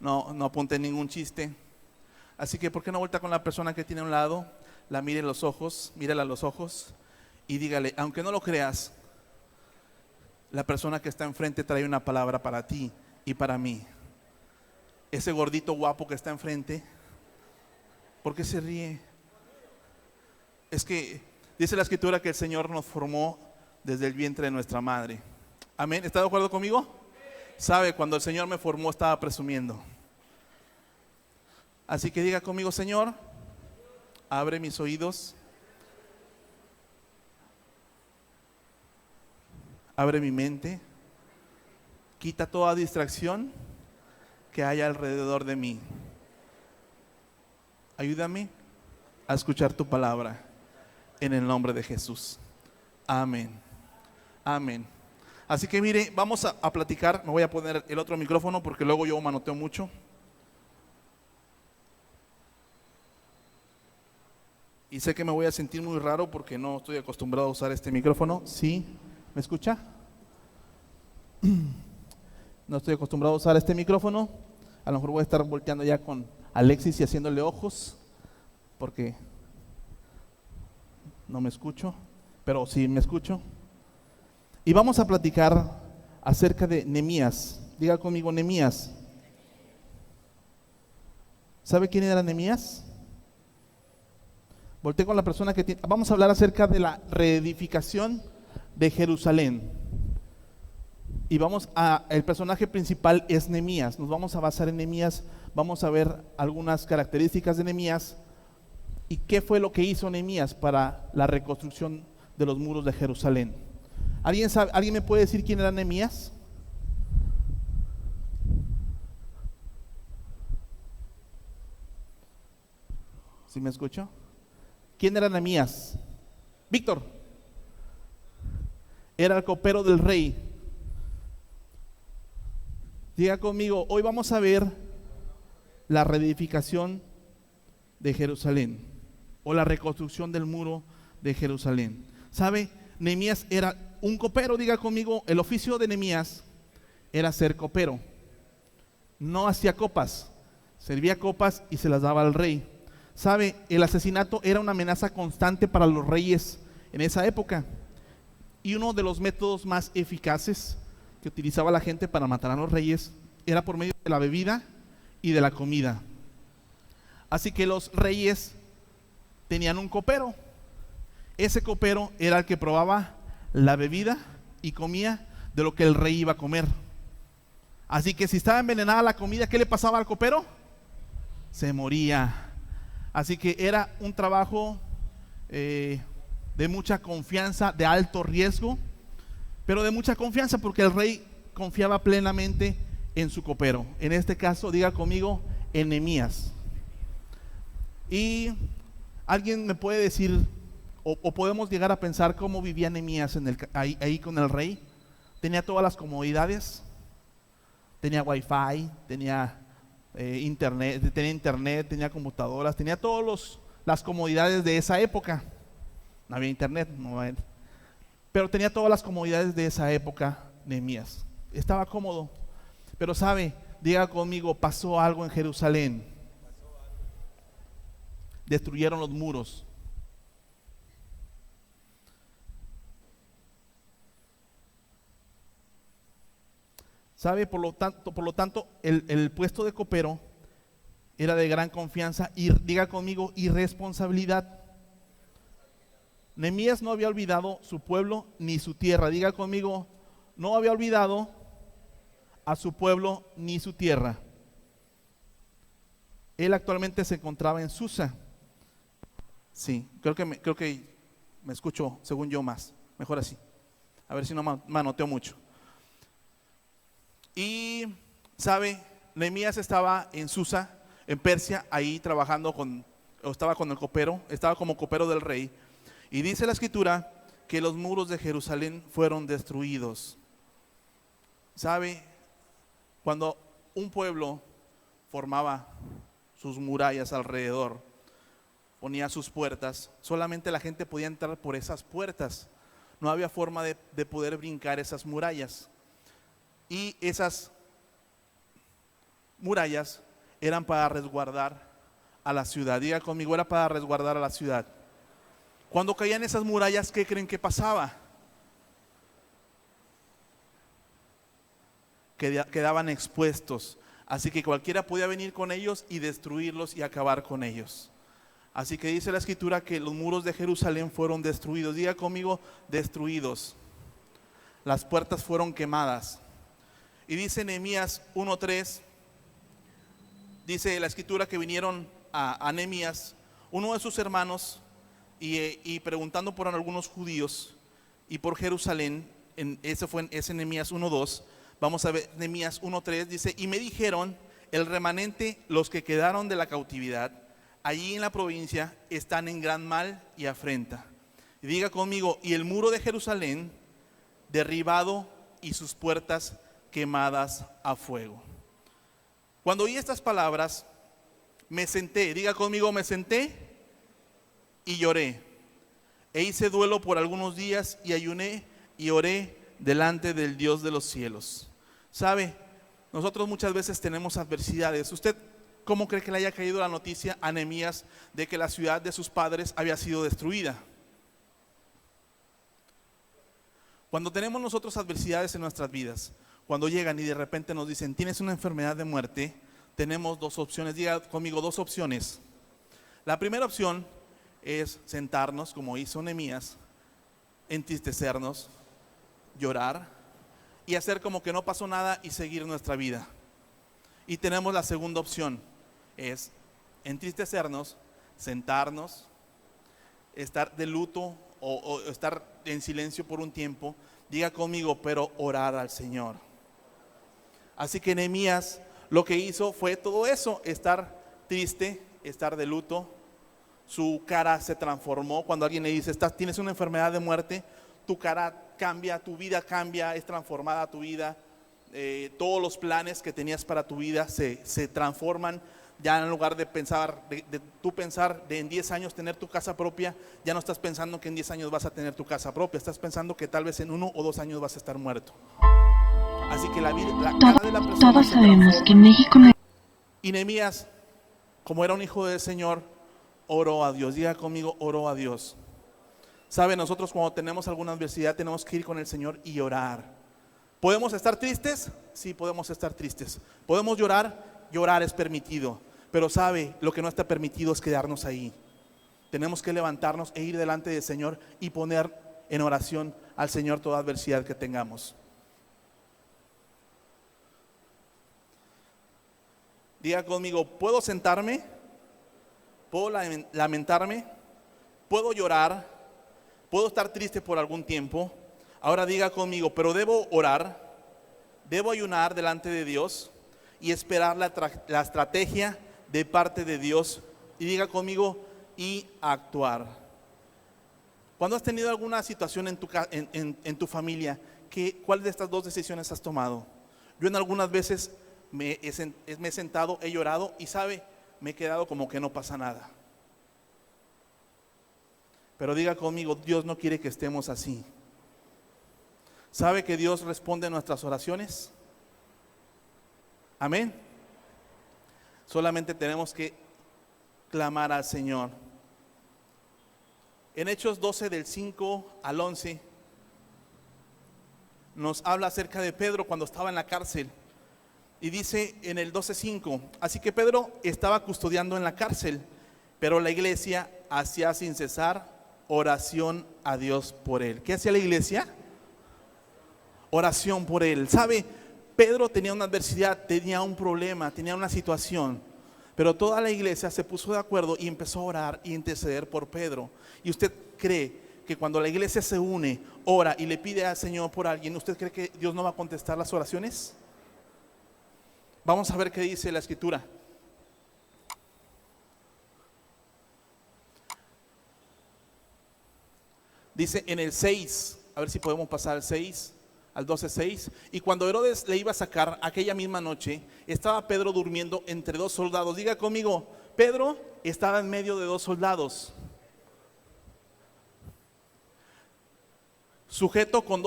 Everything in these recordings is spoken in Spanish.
no apunte ningún chiste. Así que, ¿por qué no vuelta con la persona que tiene a un lado? La mire en los ojos, mírala a los ojos y dígale, aunque no lo creas, la persona que está enfrente trae una palabra para ti y para mí. Ese gordito guapo que está enfrente, ¿por qué se ríe? Es que dice la escritura que el Señor nos formó desde el vientre de nuestra madre. Amén. ¿Está de acuerdo conmigo? Sabe, cuando el Señor me formó estaba presumiendo. Así que diga conmigo, Señor, abre mis oídos, abre mi mente, quita toda distracción que haya alrededor de mí. Ayúdame a escuchar tu palabra en el nombre de Jesús. Amén. Amén. Así que mire, vamos a platicar. Me voy a poner el otro micrófono porque luego yo manoteo mucho. Y sé que me voy a sentir muy raro porque no estoy acostumbrado a usar este micrófono. ¿Sí? ¿Me escucha? No estoy acostumbrado a usar este micrófono. A lo mejor voy a estar volteando ya con Alexis y haciéndole ojos porque no me escucho, pero sí me escucho. Y vamos a platicar acerca de Nehemías. Diga conmigo, Nehemías. ¿Sabe quién era Nehemías? Volté con la persona que tiene. Vamos a hablar acerca de la reedificación de Jerusalén. Y el personaje principal es Nehemías. Nos vamos a basar en Nehemías. Vamos a ver algunas características de Nehemías y qué fue lo que hizo Nehemías para la reconstrucción de los muros de Jerusalén. ¿Alguien me puede decir quién era Nehemías? ¿Sí me escucho? ¿Quién era Nehemías? Víctor. Era el copero del rey. Diga conmigo, hoy vamos a ver la reedificación de Jerusalén o la reconstrucción del muro de Jerusalén. ¿Sabe? Nehemías era un copero. Diga conmigo, el oficio de Nehemías era ser copero. No hacía copas, servía copas y se las daba al rey. ¿Sabe? El asesinato era una amenaza constante para los reyes en esa época. Y uno de los métodos más eficaces que utilizaba la gente para matar a los reyes era por medio de la bebida y de la comida. Así que los reyes tenían un copero. Ese copero era el que probaba la bebida y comía de lo que el rey iba a comer. Así que si estaba envenenada la comida, ¿qué le pasaba al copero? Se moría. Así que era un trabajo de mucha confianza, de alto riesgo, pero de mucha confianza porque el rey confiaba plenamente en su copero. En este caso, diga conmigo, en Nehemías. Y alguien me puede decir, o podemos llegar a pensar cómo vivía Nehemías ahí con el rey. Tenía todas las comodidades, tenía wifi, tenía internet, tenía computadoras, tenía todas las comodidades de esa época. No había internet, pero tenía todas las comodidades de esa época. Nehemías estaba cómodo, pero sabe, diga conmigo, pasó algo en Jerusalén. Destruyeron los muros. ¿Sabe? Por lo tanto, el puesto de copero era de gran confianza y, diga conmigo, y responsabilidad. Nehemías no había olvidado su pueblo ni su tierra. Diga conmigo, no había olvidado a su pueblo ni su tierra. Él actualmente se encontraba en Susa. Sí, creo que me escucho, según yo, más. Mejor así. A ver si no manoteo mucho. Y, ¿sabe? Nehemías estaba en Susa, en Persia, ahí trabajando estaba con el copero, estaba como copero del rey. Y dice la escritura que los muros de Jerusalén fueron destruidos. ¿Sabe? Cuando un pueblo formaba sus murallas alrededor, ponía sus puertas, solamente la gente podía entrar por esas puertas. No había forma de poder brincar esas murallas. Y esas murallas eran para resguardar a la ciudad. Diga conmigo, era para resguardar a la ciudad. Cuando caían esas murallas, ¿qué creen que pasaba? Quedaban expuestos. Así que cualquiera podía venir con ellos y destruirlos y acabar con ellos. Así que dice la escritura que los muros de Jerusalén fueron destruidos. Diga conmigo, destruidos. Las puertas fueron quemadas. Y dice Nehemías 1:3, dice la escritura que vinieron a Nehemías, uno de sus hermanos, y preguntando por algunos judíos y por Jerusalén. Ese Nehemías 1:2. Vamos a ver Nehemías 1:3, dice: y me dijeron, el remanente, los que quedaron de la cautividad allí en la provincia, están en gran mal y afrenta. Y diga conmigo, y el muro de Jerusalén derribado y sus puertas quemadas a fuego. Cuando oí estas palabras, me senté, diga conmigo, me senté y lloré. E hice duelo por algunos días y ayuné y oré delante del Dios de los cielos. ¿Sabe? Nosotros muchas veces tenemos adversidades. ¿Usted cómo cree que le haya caído la noticia a Nehemías de que la ciudad de sus padres había sido destruida? Cuando tenemos nosotros adversidades en nuestras vidas, cuando llegan y de repente nos dicen, tienes una enfermedad de muerte, tenemos dos opciones. Diga conmigo, dos opciones. La primera opción es sentarnos, como hizo Nehemías, entristecernos, llorar y hacer como que no pasó nada y seguir nuestra vida. Y tenemos la segunda opción, es entristecernos, sentarnos, estar de luto o estar en silencio por un tiempo. Diga conmigo, pero orar al Señor. Así que Nehemías lo que hizo fue todo eso, estar triste, estar de luto. Su cara se transformó. Cuando alguien le dice, tienes una enfermedad de muerte, tu cara cambia, tu vida cambia, es transformada tu vida. Todos los planes que tenías para tu vida se transforman. Ya en lugar de pensar, tú pensar de en 10 años tener tu casa propia, ya no estás pensando que en 10 años vas a tener tu casa propia, estás pensando que tal vez en 1 o 2 años vas a estar muerto. Así que la cara de la persona todos se sabemos transforma. que en México no. Y Nehemías, como era un hijo del Señor, oró a Dios. Diga conmigo, oró a Dios. Sabe, nosotros cuando tenemos alguna adversidad tenemos que ir con el Señor y orar. ¿Podemos estar tristes? Sí, podemos estar tristes. ¿Podemos llorar? Llorar es permitido. Pero sabe, lo que no está permitido es quedarnos ahí. Tenemos que levantarnos e ir delante del Señor y poner en oración al Señor toda adversidad que tengamos. Diga conmigo, ¿puedo sentarme? ¿Puedo lamentarme? ¿Puedo llorar? ¿Puedo estar triste por algún tiempo? Ahora diga conmigo, pero debo orar, debo ayunar delante de Dios y esperar la estrategia de parte de Dios. Y diga conmigo, y actuar. Cuando has tenido alguna situación en tu familia, ¿cuál de estas dos decisiones has tomado? Yo en algunas veces me he sentado, he llorado y sabe, me he quedado como que no pasa nada. Pero diga conmigo, Dios no quiere que estemos así. ¿Sabe que Dios responde a nuestras oraciones? Amén. Solamente tenemos que clamar al Señor. En Hechos 12 del 5 al 11 nos habla acerca de Pedro cuando estaba en la cárcel. Y dice en el 12:5, así que Pedro estaba custodiando en la cárcel, pero la iglesia hacía sin cesar oración a Dios por él. ¿Qué hacía la iglesia? Oración por él. ¿Sabe? Pedro tenía una adversidad, tenía un problema, tenía una situación, pero toda la iglesia se puso de acuerdo y empezó a orar y interceder por Pedro. ¿Y usted cree que cuando la iglesia se une, ora y le pide al Señor por alguien, usted cree que Dios no va a contestar las oraciones? Vamos a ver qué dice la escritura. Dice en el 6, a ver si podemos pasar al 6, al 12:6. Y cuando Herodes le iba a sacar aquella misma noche, estaba Pedro durmiendo entre dos soldados. Diga conmigo, Pedro estaba en medio de dos soldados, sujeto con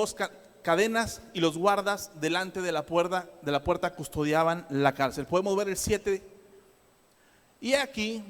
cadenas y los guardas delante de la puerta custodiaban la cárcel. Podemos ver el 7. Y aquí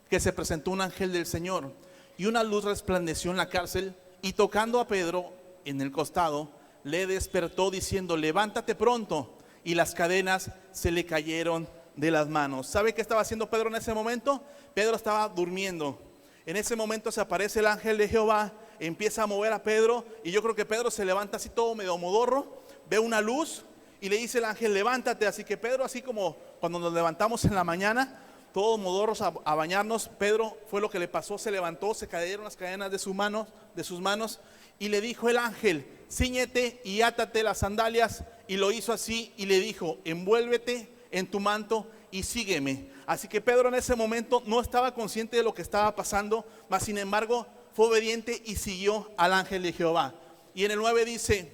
que se presentó un ángel del Señor, y una luz resplandeció en la cárcel, y tocando a Pedro en el costado, le despertó diciendo: levántate pronto. Y las cadenas se le cayeron de las manos. ¿Sabe qué estaba haciendo Pedro en ese momento? Pedro estaba durmiendo. En ese momento se aparece el ángel de Jehová, empieza a mover a Pedro, y yo creo que Pedro se levanta así todo medio modorro, ve una luz y le dice el ángel: levántate. Así que Pedro, así como cuando nos levantamos en la mañana, todos modorros a bañarnos, Pedro fue lo que le pasó, se levantó, se cayeron las cadenas de sus manos, y le dijo el ángel: cíñete y átate las sandalias. Y lo hizo así, y le dijo: envuélvete en tu manto y sígueme. Así que Pedro en ese momento no estaba consciente de lo que estaba pasando, mas sin embargo fue obediente y siguió al ángel de Jehová. Y en el 9 dice: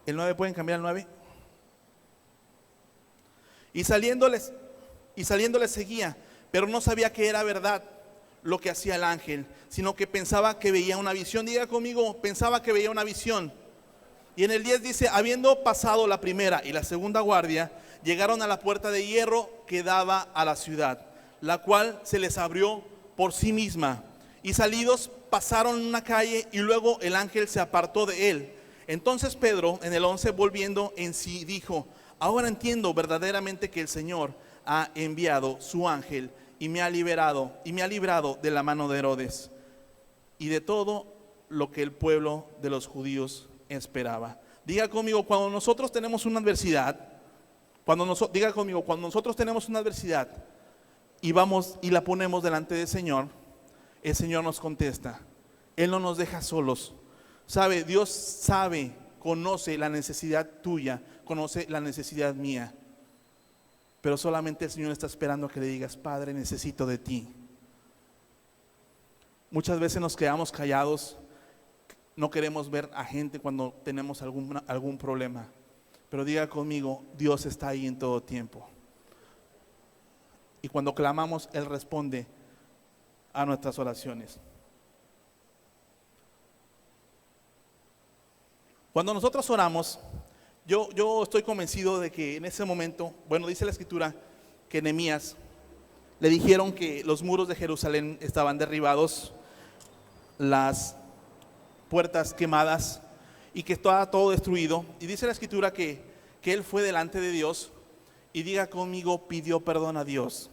el 9, ¿pueden cambiar el 9? Y saliéndoles seguía, pero no sabía que era verdad lo que hacía el ángel, sino que pensaba que veía una visión. Diga conmigo: pensaba que veía una visión. Y en el 10 dice: habiendo pasado la primera y la segunda guardia, llegaron a la puerta de hierro que daba a la ciudad, la cual se les abrió por sí misma. Y salidos pasaron una calle, y luego el ángel se apartó de él. Entonces Pedro, en el 11, volviendo en sí, dijo: ahora entiendo verdaderamente que el Señor ha enviado su ángel y me ha librado de la mano de Herodes y de todo lo que el pueblo de los judíos esperaba. Diga conmigo: cuando nosotros tenemos una adversidad, diga conmigo, cuando nosotros tenemos una adversidad y vamos y la ponemos delante del Señor, el Señor nos contesta. Él no nos deja solos. Sabe, Dios sabe, conoce la necesidad tuya, conoce la necesidad mía. Pero solamente el Señor está esperando a que le digas: Padre, necesito de ti. Muchas veces nos quedamos callados, no queremos ver a gente cuando tenemos algún problema. Pero diga conmigo: Dios está ahí en todo tiempo. Y cuando clamamos, Él responde a nuestras oraciones. Cuando nosotros oramos, yo estoy convencido de que en ese momento, dice la Escritura que Nehemías le dijeron que los muros de Jerusalén estaban derribados, las puertas quemadas y que estaba todo destruido. Y dice la Escritura que él fue delante de Dios, y diga conmigo: pidió perdón a Dios.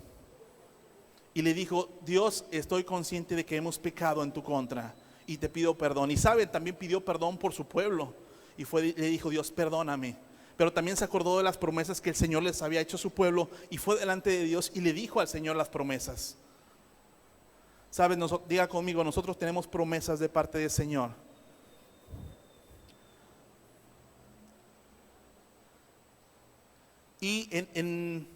Y le dijo: Dios, estoy consciente de que hemos pecado en tu contra y te pido perdón. Y sabe, también pidió perdón por su pueblo. Y le dijo: Dios, perdóname. Pero también se acordó de las promesas que el Señor les había hecho a su pueblo, y fue delante de Dios y le dijo al Señor las promesas. ¿Sabes? Diga conmigo: nosotros tenemos promesas de parte del Señor. Y en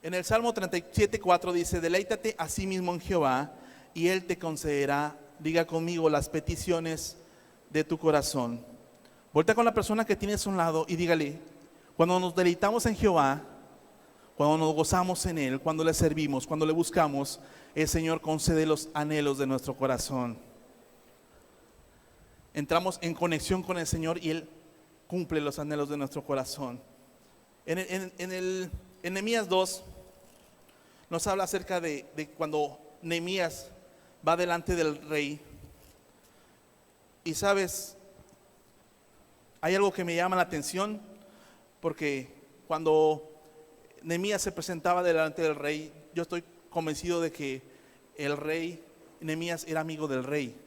el Salmo 37:4 dice: deleítate a sí mismo en Jehová, y Él te concederá, diga conmigo, las peticiones de tu corazón. Voltea con la persona que tienes a un lado y dígale: cuando nos deleitamos en Jehová, cuando nos gozamos en Él, cuando le servimos, cuando le buscamos, el Señor concede los anhelos de nuestro corazón. Entramos en conexión con el Señor y Él cumple los anhelos de nuestro corazón. En Nehemías 2 nos habla acerca de cuando Nehemías va delante del rey. Y sabes, hay algo que me llama la atención, porque cuando Nehemías se presentaba delante del rey, yo estoy convencido de que el rey Nehemías era amigo del rey,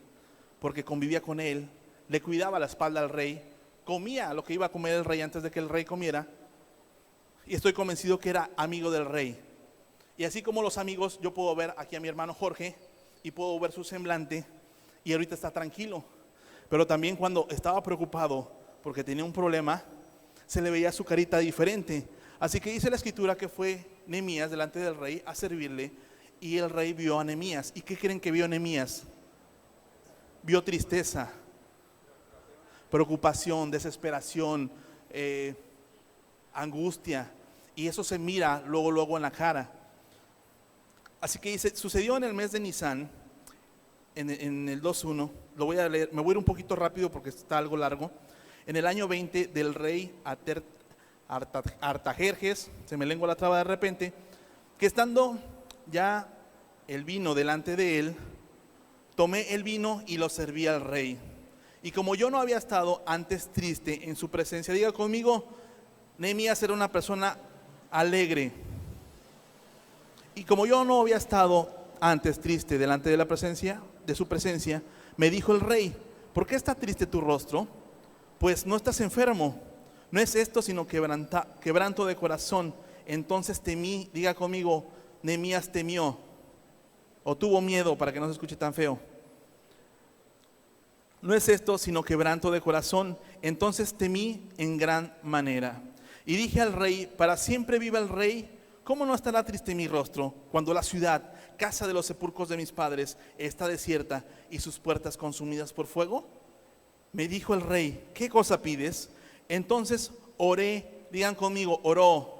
porque convivía con él, le cuidaba la espalda al rey, comía lo que iba a comer el rey antes de que el rey comiera, y estoy convencido que era amigo del rey. Y así como los amigos, yo puedo ver aquí a mi hermano Jorge y puedo ver su semblante, y ahorita está tranquilo. Pero también cuando estaba preocupado porque tenía un problema, se le veía su carita diferente. Así que dice la Escritura que fue Nehemías delante del rey a servirle, y el rey vio a Nehemías. ¿Y qué creen que vio Nehemías? Vio tristeza, preocupación, desesperación, angustia, y eso se mira luego en la cara. Así que dice, sucedió en el mes de Nisan, en el 2:1, lo voy a leer, me voy a ir un poquito rápido porque está algo largo. En el año 20 del rey Artajerjes, se me lengua la traba de repente, que estando ya el vino delante de él, tomé el vino y lo serví al rey. Y como yo no había estado antes triste en su presencia, diga conmigo, Nehemías era una persona alegre. Y como yo no había estado antes triste delante de la presencia, de su presencia, me dijo el rey, ¿por qué está triste tu rostro? Pues no estás enfermo, no es esto sino quebranto de corazón. Entonces temí, diga conmigo, Nehemías temió, o tuvo miedo, para que no se escuche tan feo. No es esto sino quebranto de corazón. Entonces temí en gran manera. Y dije al rey, para siempre viva el rey, ¿cómo no estará triste mi rostro cuando la ciudad, casa de los sepulcros de mis padres, está desierta y sus puertas consumidas por fuego? Me dijo el rey, ¿qué cosa pides? Entonces oré, digan conmigo, oró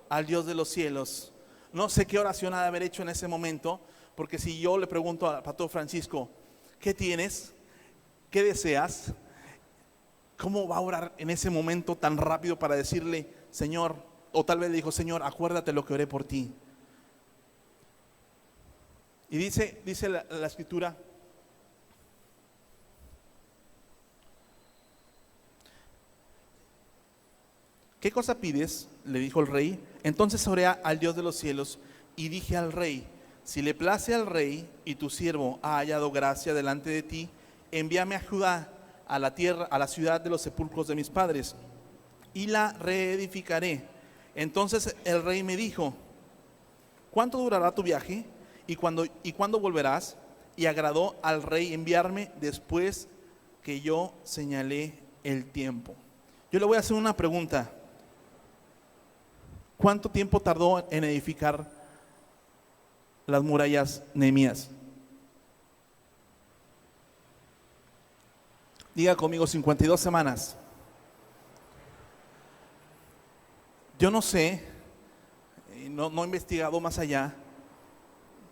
al Dios de los cielos. No sé qué oración ha de haber hecho en ese momento, porque si yo le pregunto al pastor Francisco, ¿qué tienes? ¿Qué deseas? ¿Cómo va a orar en ese momento tan rápido para decirle, Señor? O tal vez le dijo, Señor, acuérdate lo que oré por ti. Y dice la escritura, ¿qué cosa pides? Le dijo el rey. Entonces oré al Dios de los cielos y dije al rey, si le place al rey y tu siervo ha hallado gracia delante de ti, envíame a Judá, a la tierra, a la ciudad de los sepulcros de mis padres, y la reedificaré. Entonces el rey me dijo, ¿cuánto durará tu viaje? ¿Y cuándo volverás? Y agradó al rey enviarme después que yo señalé el tiempo. Yo le voy a hacer una pregunta. ¿Cuánto tiempo tardó en edificar las murallas Nehemías? Diga conmigo, 52 semanas. Yo no sé, no he investigado más allá,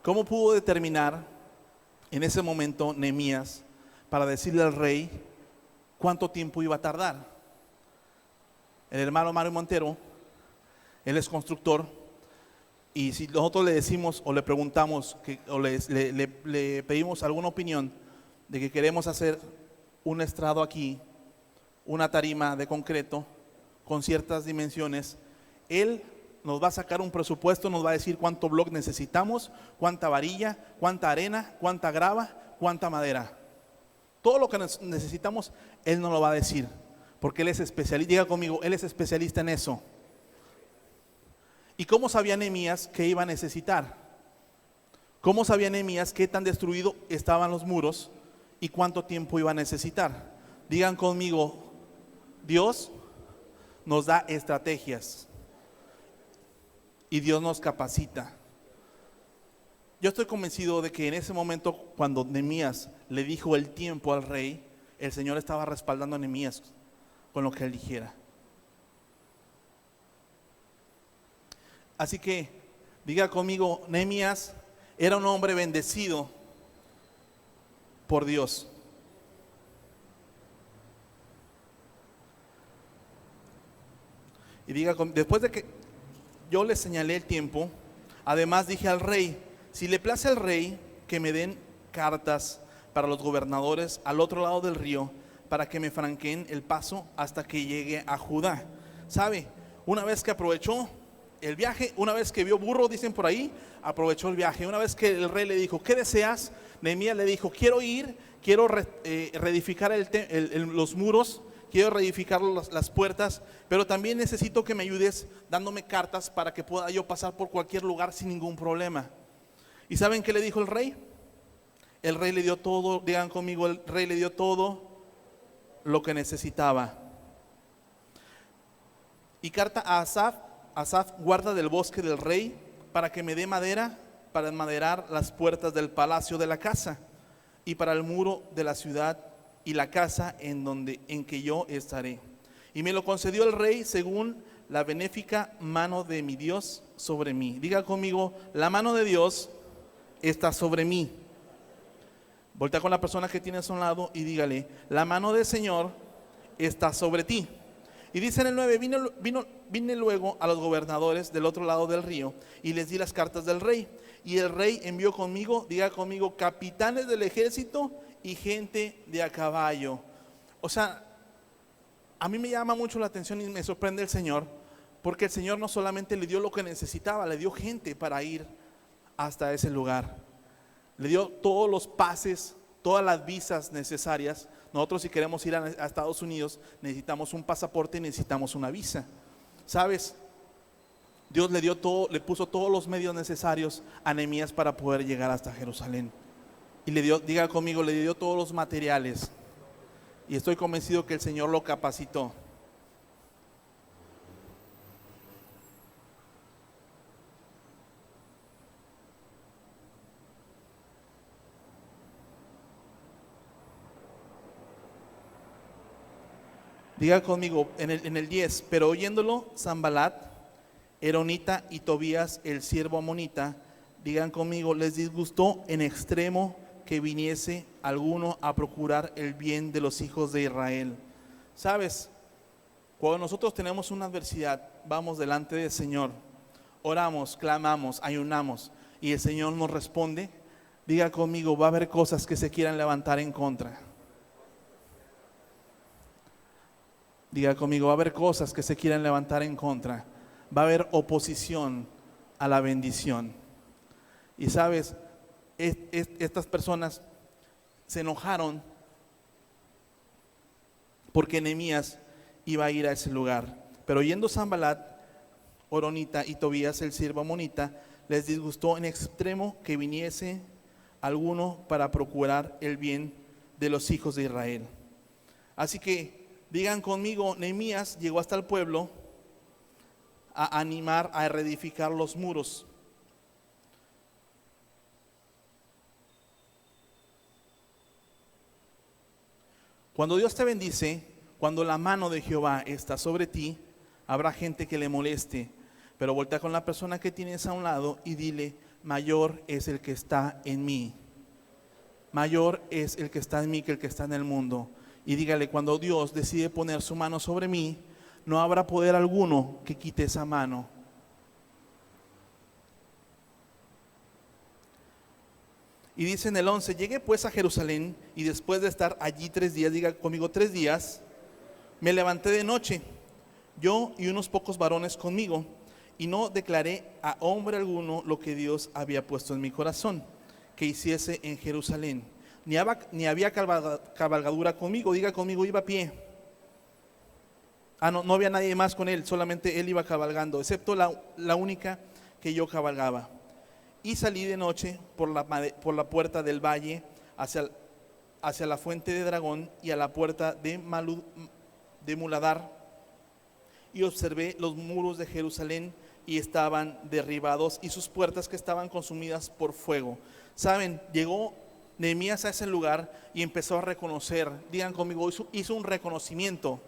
cómo pudo determinar en ese momento Nehemías para decirle al rey cuánto tiempo iba a tardar. El hermano Mario Montero, él es constructor, y si nosotros le decimos o le preguntamos o le pedimos alguna opinión de que queremos hacer un estrado aquí, una tarima de concreto con ciertas dimensiones, él nos va a sacar un presupuesto, nos va a decir cuánto bloque necesitamos, cuánta varilla, cuánta arena, cuánta grava, cuánta madera. Todo lo que necesitamos, él nos lo va a decir, porque él es especialista. Diga conmigo, él es especialista en eso. ¿Y cómo sabía Nehemías que iba a necesitar? ¿Cómo sabía Nehemías qué tan destruido estaban los muros y cuánto tiempo iba a necesitar? Digan conmigo, Dios nos da estrategias y Dios nos capacita. Yo estoy convencido de que en ese momento, cuando Nehemías le dijo el tiempo al rey, el Señor estaba respaldando a Nehemías con lo que él dijera. Así que diga conmigo, Nehemías era un hombre bendecido por Dios. Y diga, después de que yo le señalé el tiempo, además dije al rey, si le place al rey que me den cartas para los gobernadores al otro lado del río, para que me franqueen el paso hasta que llegue a Judá. ¿Sabe? Una vez que aprovechó el viaje, una vez que vio burro, dicen por ahí, aprovechó el viaje. Una vez que el rey le dijo, ¿qué deseas? Nehemías le dijo, quiero reedificar los muros, quiero reedificar las puertas, pero también necesito que me ayudes dándome cartas para que pueda yo pasar por cualquier lugar sin ningún problema. ¿Y saben qué le dijo el rey? El rey le dio todo, digan conmigo, el rey le dio todo lo que necesitaba. Y carta a Asaf, guarda del bosque del rey, para que me dé madera para enmaderar las puertas del palacio de la casa y para el muro de la ciudad y la casa en que yo estaré. y me lo concedió el rey según la benéfica mano de mi Dios sobre mí. Diga conmigo, la mano de Dios está sobre mí. Voltea con la persona que tienes a un lado y dígale, la mano del Señor está sobre ti. Y dice en el 9, vine luego a los gobernadores del otro lado del río y les di las cartas del rey. Y el rey envió conmigo, diga conmigo, capitanes del ejército y gente de a caballo. O sea, a mí me llama mucho la atención y me sorprende el Señor, porque el Señor no solamente le dio lo que necesitaba, le dio gente para ir hasta ese lugar. Le dio todos los pases, todas las visas necesarias. Nosotros si queremos ir a Estados Unidos necesitamos un pasaporte y necesitamos una visa. ¿Sabes? Dios le dio todo, le puso todos los medios necesarios a Nehemías para poder llegar hasta Jerusalén. Y le dio, diga conmigo, le dio todos los materiales. Y estoy convencido que el Señor lo capacitó. Diga conmigo en el 10, pero oyéndolo Sanbalat, Eronita y Tobías, el siervo amonita, digan conmigo, les disgustó en extremo que viniese alguno a procurar el bien de los hijos de Israel. ¿Sabes? Cuando nosotros tenemos una adversidad, vamos delante del Señor, oramos, clamamos, ayunamos y el Señor nos responde. Diga conmigo, va a haber cosas que se quieran levantar en contra. Diga conmigo, va a haber cosas que se quieran levantar en contra. Va a haber oposición a la bendición. Y sabes, estas personas se enojaron porque Nehemías iba a ir a ese lugar. Pero oyendo Sanbalat, Oronita y Tobías, el siervo amonita, les disgustó en extremo que viniese alguno para procurar el bien de los hijos de Israel. Así que digan conmigo, Nehemías llegó hasta el pueblo a animar a reedificar los muros. Cuando Dios te bendice, cuando la mano de Jehová está sobre ti, habrá gente que le moleste, pero voltea con la persona que tienes a un lado y dile, mayor es el que está en mí. Mayor es el que está en mí que el que está en el mundo. Y dígale, cuando Dios decide poner su mano sobre mí, no habrá poder alguno que quite esa mano. Y dice en el 11, llegué pues a Jerusalén y después de estar allí 3 días, diga conmigo 3 días, me levanté de noche, yo y unos pocos varones conmigo, y no declaré a hombre alguno lo que Dios había puesto en mi corazón, que hiciese en Jerusalén. Ni había cabalgadura conmigo, diga conmigo, iba a pie. No había nadie más con él, solamente él iba cabalgando, excepto la única que yo cabalgaba. Y salí de noche por la puerta del valle hacia la fuente de Dragón y a la puerta de Muladar, y observé los muros de Jerusalén y estaban derribados y sus puertas que estaban consumidas por fuego. Saben, llegó Nehemías a ese lugar y empezó a reconocer, digan conmigo, hizo un reconocimiento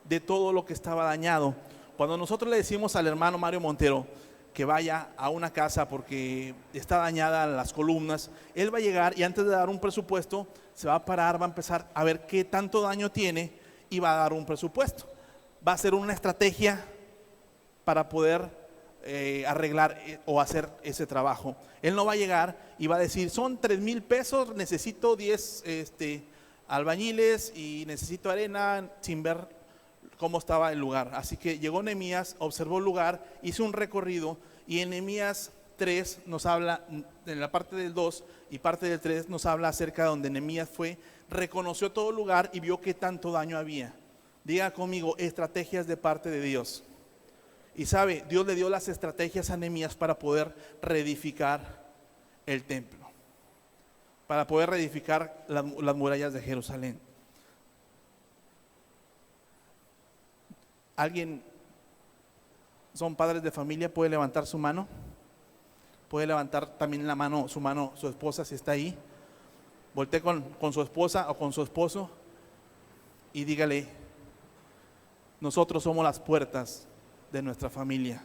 de todo lo que estaba dañado. Cuando nosotros le decimos al hermano Mario Montero que vaya a una casa porque está dañada las columnas, él va a llegar y antes de dar un presupuesto se va a parar, va a empezar a ver qué tanto daño tiene y va a dar un presupuesto. Va a hacer una estrategia para poder arreglar o hacer ese trabajo. Él no va a llegar y va a decir, son 3,000 pesos, necesito 10 albañiles y necesito arena, sin ver cómo estaba el lugar. Así que llegó Nehemías, observó el lugar, hizo un recorrido, y en Nehemías 3 nos habla, en la parte del 2 y parte del 3 nos habla acerca de donde Nehemías fue, reconoció todo el lugar y vio qué tanto daño había. Diga conmigo, estrategias de parte de Dios. Y sabe, Dios le dio las estrategias a Nehemías para poder reedificar el templo, para poder reedificar las murallas de Jerusalén. ¿Alguien, son padres de familia, puede levantar su mano? Puede levantar también su mano, su esposa, si está ahí. Voltee con su esposa o con su esposo y dígale, Nosotros somos las puertas de nuestra familia.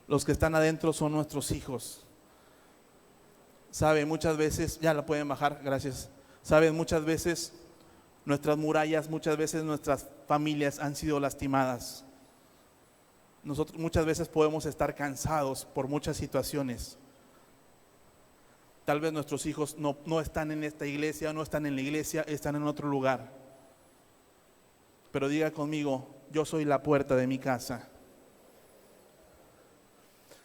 Los que están adentro son nuestros hijos. Sabe, muchas veces, ya la pueden bajar, gracias. Saben, muchas veces nuestras murallas, muchas veces nuestras familias han sido lastimadas. Nosotros muchas veces podemos estar cansados por muchas situaciones. Tal vez nuestros hijos no están en esta iglesia, no están en la iglesia, están en otro lugar. Pero diga conmigo, yo soy la puerta de mi casa.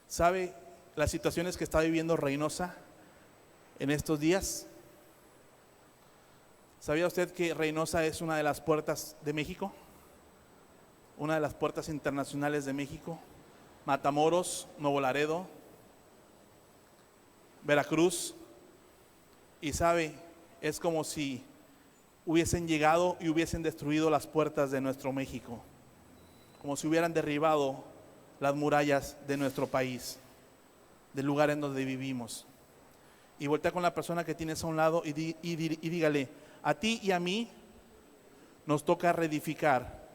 ¿Sabe las situaciones que está viviendo Reynosa en estos días? ¿Sabía usted que Reynosa es una de las puertas de México? Una de las puertas internacionales de México. Matamoros, Nuevo Laredo, Veracruz. Y sabe, es como si hubiesen llegado y hubiesen destruido las puertas de nuestro México. Como si hubieran derribado las murallas de nuestro país, del lugar en donde vivimos. Y voltea con la persona que tienes a un lado y dígale, a ti y a mí nos toca reedificar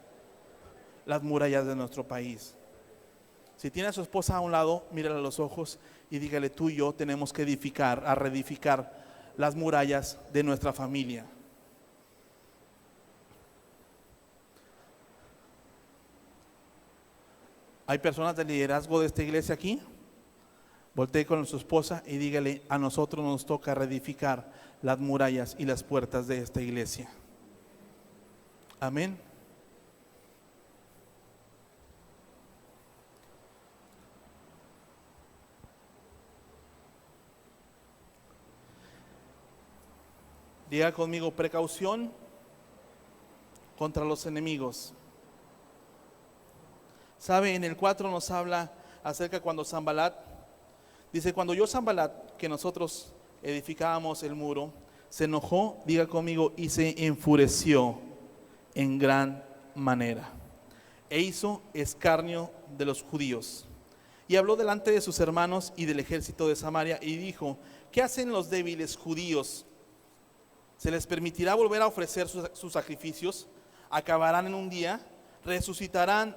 las murallas de nuestro país. Si tiene a su esposa a un lado, mírale a los ojos y dígale, tú y yo tenemos que reedificar las murallas de nuestra familia. ¿Hay personas de liderazgo de esta iglesia aquí? Voltee con su esposa y dígale, a nosotros nos toca reedificar las murallas y las puertas de esta iglesia. Amén. Diga conmigo, precaución contra los enemigos. ¿Sabe? En el 4 nos habla acerca cuando Sanbalat, dice, cuando yo Sanbalat, que nosotros edificábamos el muro, se enojó, diga conmigo, y se enfureció en gran manera, e hizo escarnio de los judíos, y habló delante de sus hermanos y del ejército de Samaria, y dijo, ¿qué hacen los débiles judíos? ¿Se les permitirá volver a ofrecer sus sacrificios? ¿Acabarán en un día? ¿Resucitarán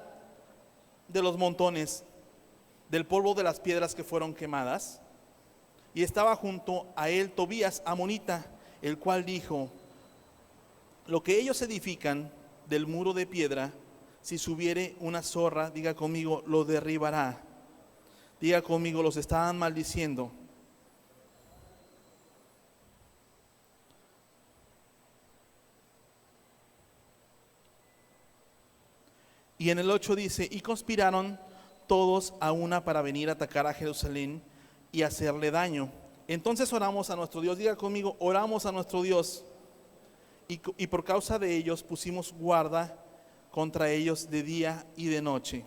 de los montones, del polvo de las piedras que fueron quemadas? Y estaba junto a él Tobías amonita, el cual dijo, lo que ellos edifican del muro de piedra, si subiere una zorra, diga conmigo, lo derribará. Diga conmigo, los estaban maldiciendo. Y en el 8 dice, y conspiraron todos a una para venir a atacar a Jerusalén y hacerle daño. Entonces oramos a nuestro Dios, diga conmigo, oramos a nuestro Dios, y por causa de ellos pusimos guarda contra ellos de día y de noche.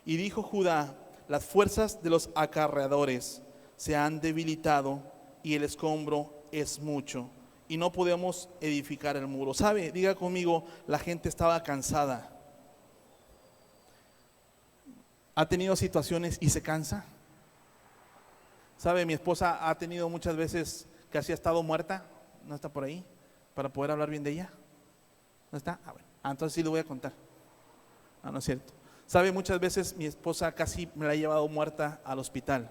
Y dijo Judá, las fuerzas de los acarreadores se han debilitado y el escombro es mucho, y no podemos edificar el muro. ¿Sabe? Diga conmigo, la gente estaba cansada. ¿Ha tenido situaciones y se cansa? ¿Sabe? Mi esposa ha tenido muchas veces que así ha estado muerta. ¿No está por ahí? Para poder hablar bien de ella. ¿No está? Bueno. Entonces sí le voy a contar. No es cierto. ¿Sabe? Muchas veces mi esposa casi me la ha llevado muerta al hospital.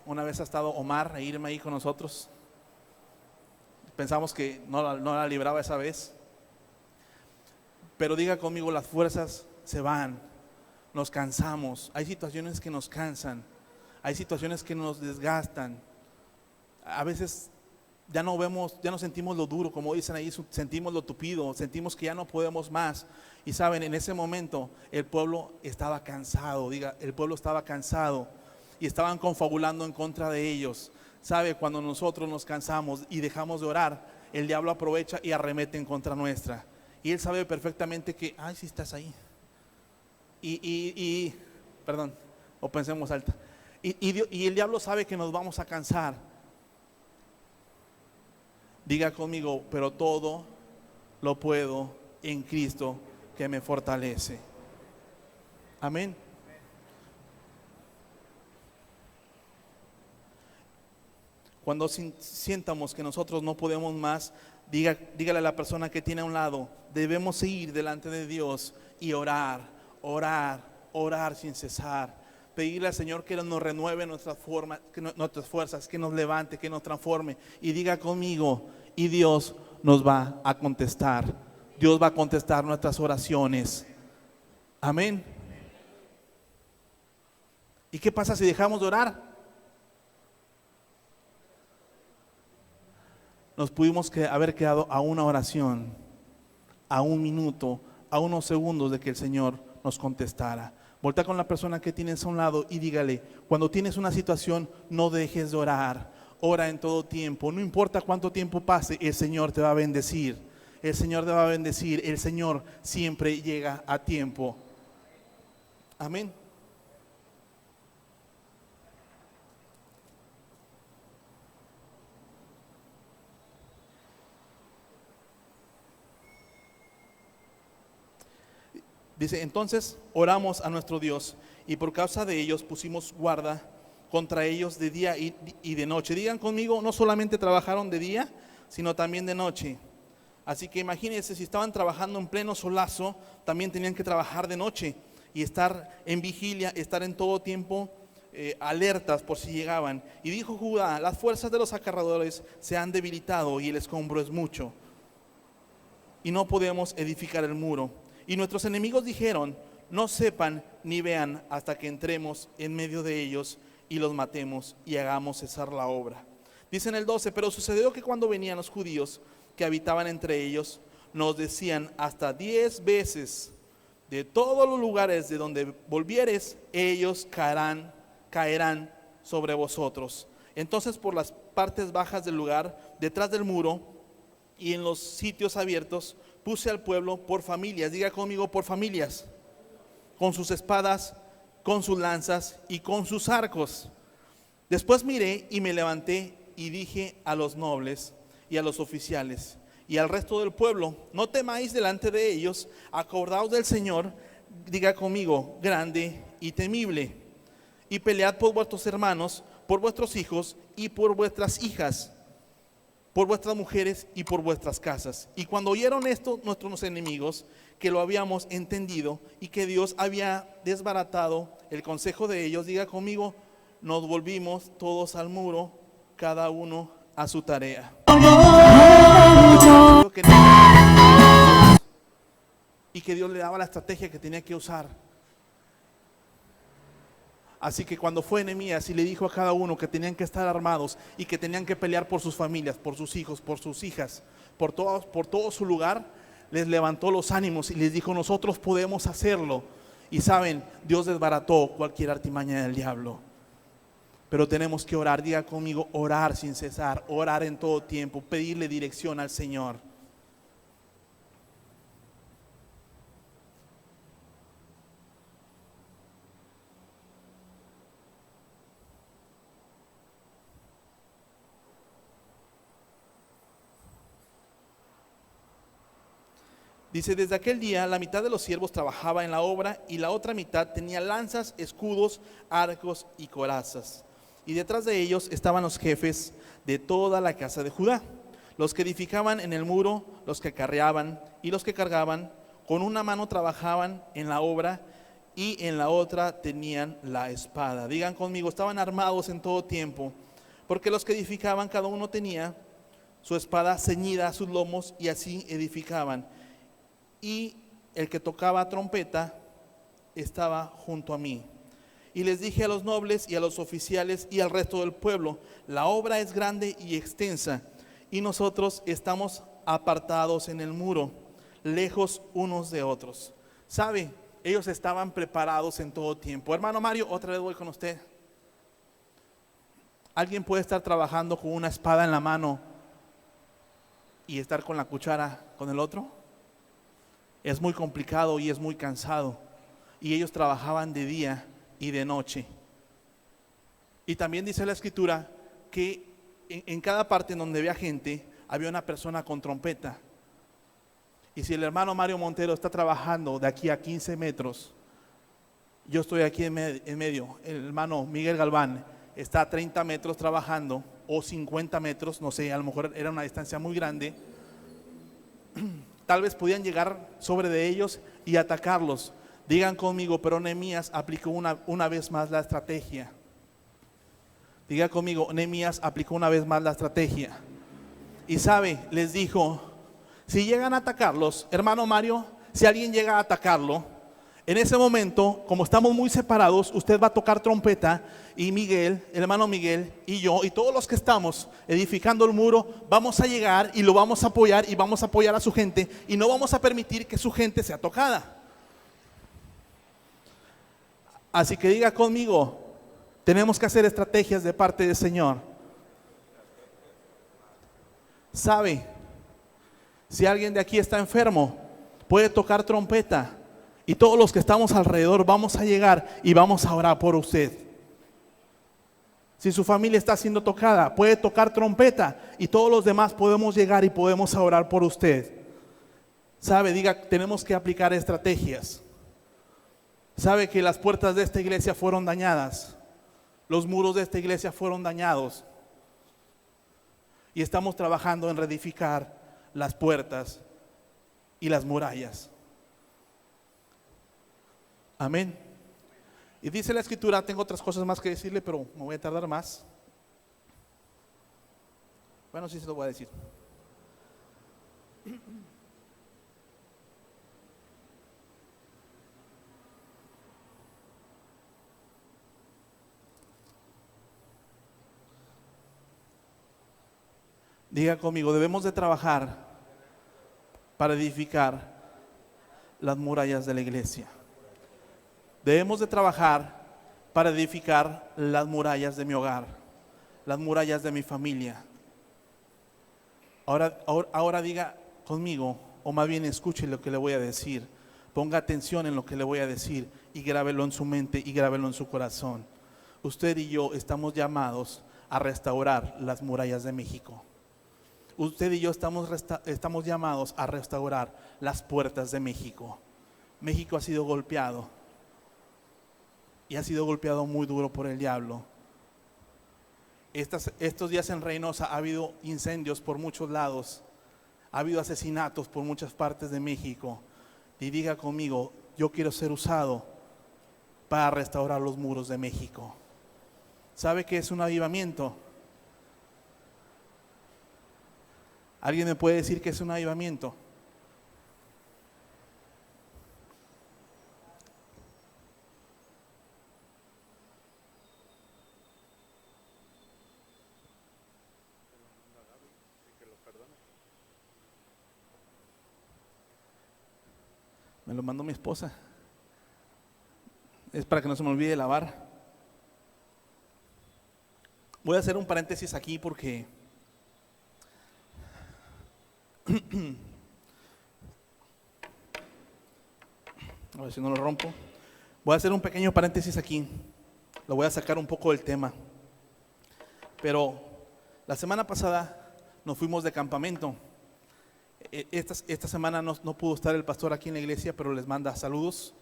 Una vez ha estado Omar e Irma ahí con nosotros. Pensamos que no la libraba esa vez. Pero diga conmigo, las fuerzas se van. Nos cansamos, hay situaciones que nos cansan, hay situaciones que nos desgastan. A veces ya no sentimos lo duro, como dicen ahí, sentimos lo tupido, sentimos que ya no podemos más. Y saben, en ese momento el pueblo estaba cansado, el pueblo estaba cansado y estaban confabulando en contra de ellos. Sabe, cuando nosotros nos cansamos y dejamos de orar, el diablo aprovecha y arremete en contra nuestra. Y él sabe perfectamente que, ay, si estás ahí. Perdón, o pensemos alta. Y el diablo sabe que nos vamos a cansar. Diga conmigo, pero todo lo puedo en Cristo que me fortalece. Amén. Cuando sientamos que nosotros no podemos más, Dígale a la persona que tiene a un lado, debemos seguir delante de Dios y orar, orar, orar sin cesar. Pedirle al Señor que nos renueve nuestras formas, nuestras fuerzas, que nos levante, que nos transforme. Y diga conmigo, y Dios nos va a contestar. Dios va a contestar nuestras oraciones. Amén. ¿Y qué pasa si dejamos de orar? Nos pudimos haber quedado a una oración, a un minuto, a unos segundos de que el Señor nos contestara. Voltea con la persona que tienes a un lado y dígale, cuando tienes una situación, no dejes de orar. Ora en todo tiempo, no importa cuánto tiempo pase, el Señor te va a bendecir. El Señor te va a bendecir, el Señor siempre llega a tiempo. Amén. Dice, entonces oramos a nuestro Dios y por causa de ellos pusimos guarda contra ellos de día y de noche. Digan conmigo, no solamente trabajaron de día, sino también de noche. Así que imagínense, si estaban trabajando en pleno solazo, también tenían que trabajar de noche y estar en vigilia, estar en todo tiempo alertas por si llegaban. Y dijo Judá, las fuerzas de los acarreadores se han debilitado y el escombro es mucho y no podemos edificar el muro. Y nuestros enemigos dijeron, no sepan ni vean hasta que entremos en medio de ellos y los matemos y hagamos cesar la obra. Dice en el 12, pero sucedió que cuando venían los judíos que habitaban entre ellos, nos decían hasta 10 veces, de todos los lugares de donde volvieres, ellos caerán sobre vosotros. Entonces por las partes bajas del lugar, detrás del muro y en los sitios abiertos, puse al pueblo por familias, diga conmigo por familias, con sus espadas, con sus lanzas y con sus arcos. Después miré y me levanté y dije a los nobles y a los oficiales y al resto del pueblo, no temáis delante de ellos, acordaos del Señor, diga conmigo, grande y temible, y pelead por vuestros hermanos, por vuestros hijos y por vuestras hijas, por vuestras mujeres y por vuestras casas. Y cuando oyeron esto nuestros enemigos, que lo habíamos entendido y que Dios había desbaratado el consejo de ellos, diga conmigo, nos volvimos todos al muro, cada uno a su tarea. Y que Dios le daba la estrategia que tenía que usar. Así que cuando fue Nehemías y le dijo a cada uno que tenían que estar armados y que tenían que pelear por sus familias, por sus hijos, por sus hijas, por todo su lugar, les levantó los ánimos y les dijo, nosotros podemos hacerlo. Y saben, Dios desbarató cualquier artimaña del diablo. Pero tenemos que orar, diga conmigo, orar sin cesar, orar en todo tiempo, pedirle dirección al Señor. Dice, desde aquel día la mitad de los siervos trabajaba en la obra y la otra mitad tenía lanzas, escudos, arcos y corazas. Y detrás de ellos estaban los jefes de toda la casa de Judá, los que edificaban en el muro, los que acarreaban y los que cargaban. Con una mano trabajaban en la obra y en la otra tenían la espada. Digan conmigo, estaban armados en todo tiempo, porque los que edificaban cada uno tenía su espada ceñida a sus lomos y así edificaban. Y el que tocaba trompeta estaba junto a mí. Y les dije a los nobles y a los oficiales y al resto del pueblo, la obra es grande y extensa, y nosotros estamos apartados en el muro, lejos unos de otros. ¿Sabe? Ellos estaban preparados en todo tiempo. Hermano Mario, otra vez voy con usted. ¿Alguien puede estar trabajando con una espada en la mano y estar con la cuchara con el otro? Es muy complicado y es muy cansado. Y ellos trabajaban de día y de noche. Y también dice la escritura que en cada parte en donde había gente, había una persona con trompeta. Y si el hermano Mario Montero está trabajando de aquí a 15 metros, yo estoy aquí en medio, el hermano Miguel Galván está a 30 metros trabajando, o 50 metros, no sé, a lo mejor era una distancia muy grande. tal vez podían llegar sobre de ellos y atacarlos. Digan conmigo, pero Nehemías aplicó una vez más la estrategia. Diga conmigo, Nehemías aplicó una vez más la estrategia. Y sabe, les dijo, si llegan a atacarlos, hermano Mario, si alguien llega a atacarlo, en ese momento, como estamos muy separados, usted va a tocar trompeta y Miguel, el hermano Miguel y yo y todos los que estamos edificando el muro, vamos a llegar y lo vamos a apoyar y vamos a apoyar a su gente y no vamos a permitir que su gente sea tocada. Así que diga conmigo, tenemos que hacer estrategias de parte del Señor. ¿Sabe? Si alguien de aquí está enfermo, puede tocar trompeta y todos los que estamos alrededor vamos a llegar y vamos a orar por usted. Si su familia está siendo tocada, puede tocar trompeta y todos los demás podemos llegar y podemos orar por usted. ¿Sabe? Diga, tenemos que aplicar estrategias. ¿Sabe que las puertas de esta iglesia fueron dañadas? Los muros de esta iglesia fueron dañados. Y estamos trabajando en reedificar las puertas y las murallas. Amén. Y dice la escritura, tengo otras cosas más que decirle, pero me voy a tardar más. Bueno, sí se lo voy a decir. Diga conmigo, debemos de trabajar para edificar las murallas de la iglesia. Debemos de trabajar para edificar las murallas de mi hogar, las murallas de mi familia. Ahora diga conmigo, o más bien escuche lo que le voy a decir. Ponga atención en lo que le voy a decir y grábelo en su mente y grábelo en su corazón. Usted y yo estamos llamados a restaurar las murallas de México. Usted y yo estamos llamados a restaurar las puertas de México. México ha sido golpeado y ha sido golpeado muy duro por el diablo. Estos días en Reynosa ha habido incendios por muchos lados, ha habido asesinatos por muchas partes de México. Y diga conmigo, yo quiero ser usado para restaurar los muros de México. ¿Sabe qué es un avivamiento? ¿Alguien me puede decir qué es un avivamiento? Me lo mandó mi esposa. Es para que no se me olvide lavar. Voy a hacer un paréntesis aquí porque a ver si no lo rompo. Voy a hacer un pequeño paréntesis aquí. Lo voy a sacar un poco del tema. Pero la semana pasada nos fuimos de campamento. Esta semana no pudo estar el pastor aquí en la iglesia, pero les manda saludos.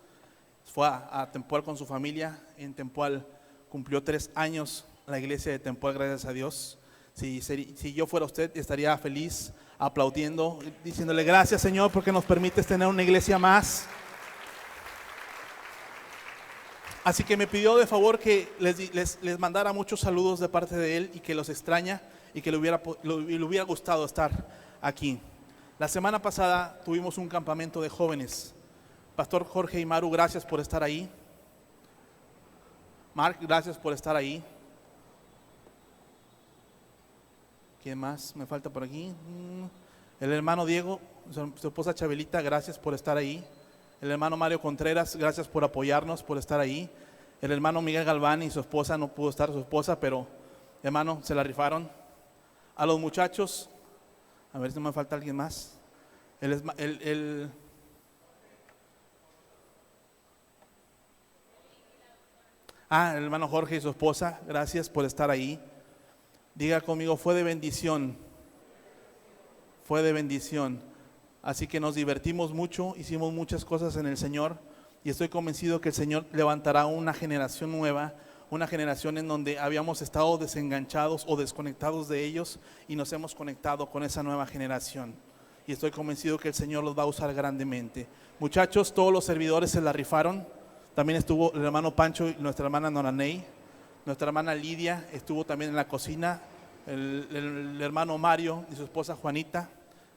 Fue a Tempoal con su familia. En Tempoal cumplió 3 años la iglesia de Tempoal, gracias a Dios. Si yo fuera usted, estaría feliz, aplaudiendo, diciéndole gracias, Señor, porque nos permites tener una iglesia más. Así que me pidió de favor que les mandara muchos saludos de parte de él y que los extraña y que le hubiera gustado estar aquí. La semana pasada tuvimos un campamento de jóvenes. Pastor Jorge y Maru, gracias por estar ahí. Mark, gracias por estar ahí. ¿Quién más me falta por aquí? El hermano Diego, su esposa Chabelita, gracias por estar ahí. El hermano Mario Contreras, gracias por apoyarnos, por estar ahí. El hermano Miguel Galván y su esposa, no pudo estar su esposa, pero hermano, se la rifaron. A los muchachos, a ver si no me falta alguien más. El hermano Jorge y su esposa, gracias por estar ahí. Diga conmigo, fue de bendición. Fue de bendición. Así que nos divertimos mucho, hicimos muchas cosas en el Señor y estoy convencido que el Señor levantará una generación nueva, una generación en donde habíamos estado desenganchados o desconectados de ellos y nos hemos conectado con esa nueva generación. y estoy convencido que el Señor los va a usar grandemente. Muchachos, todos los servidores se la rifaron. También estuvo el hermano Pancho y nuestra hermana Noraney. Nuestra hermana Lidia estuvo también en la cocina. El hermano Mario y su esposa Juanita.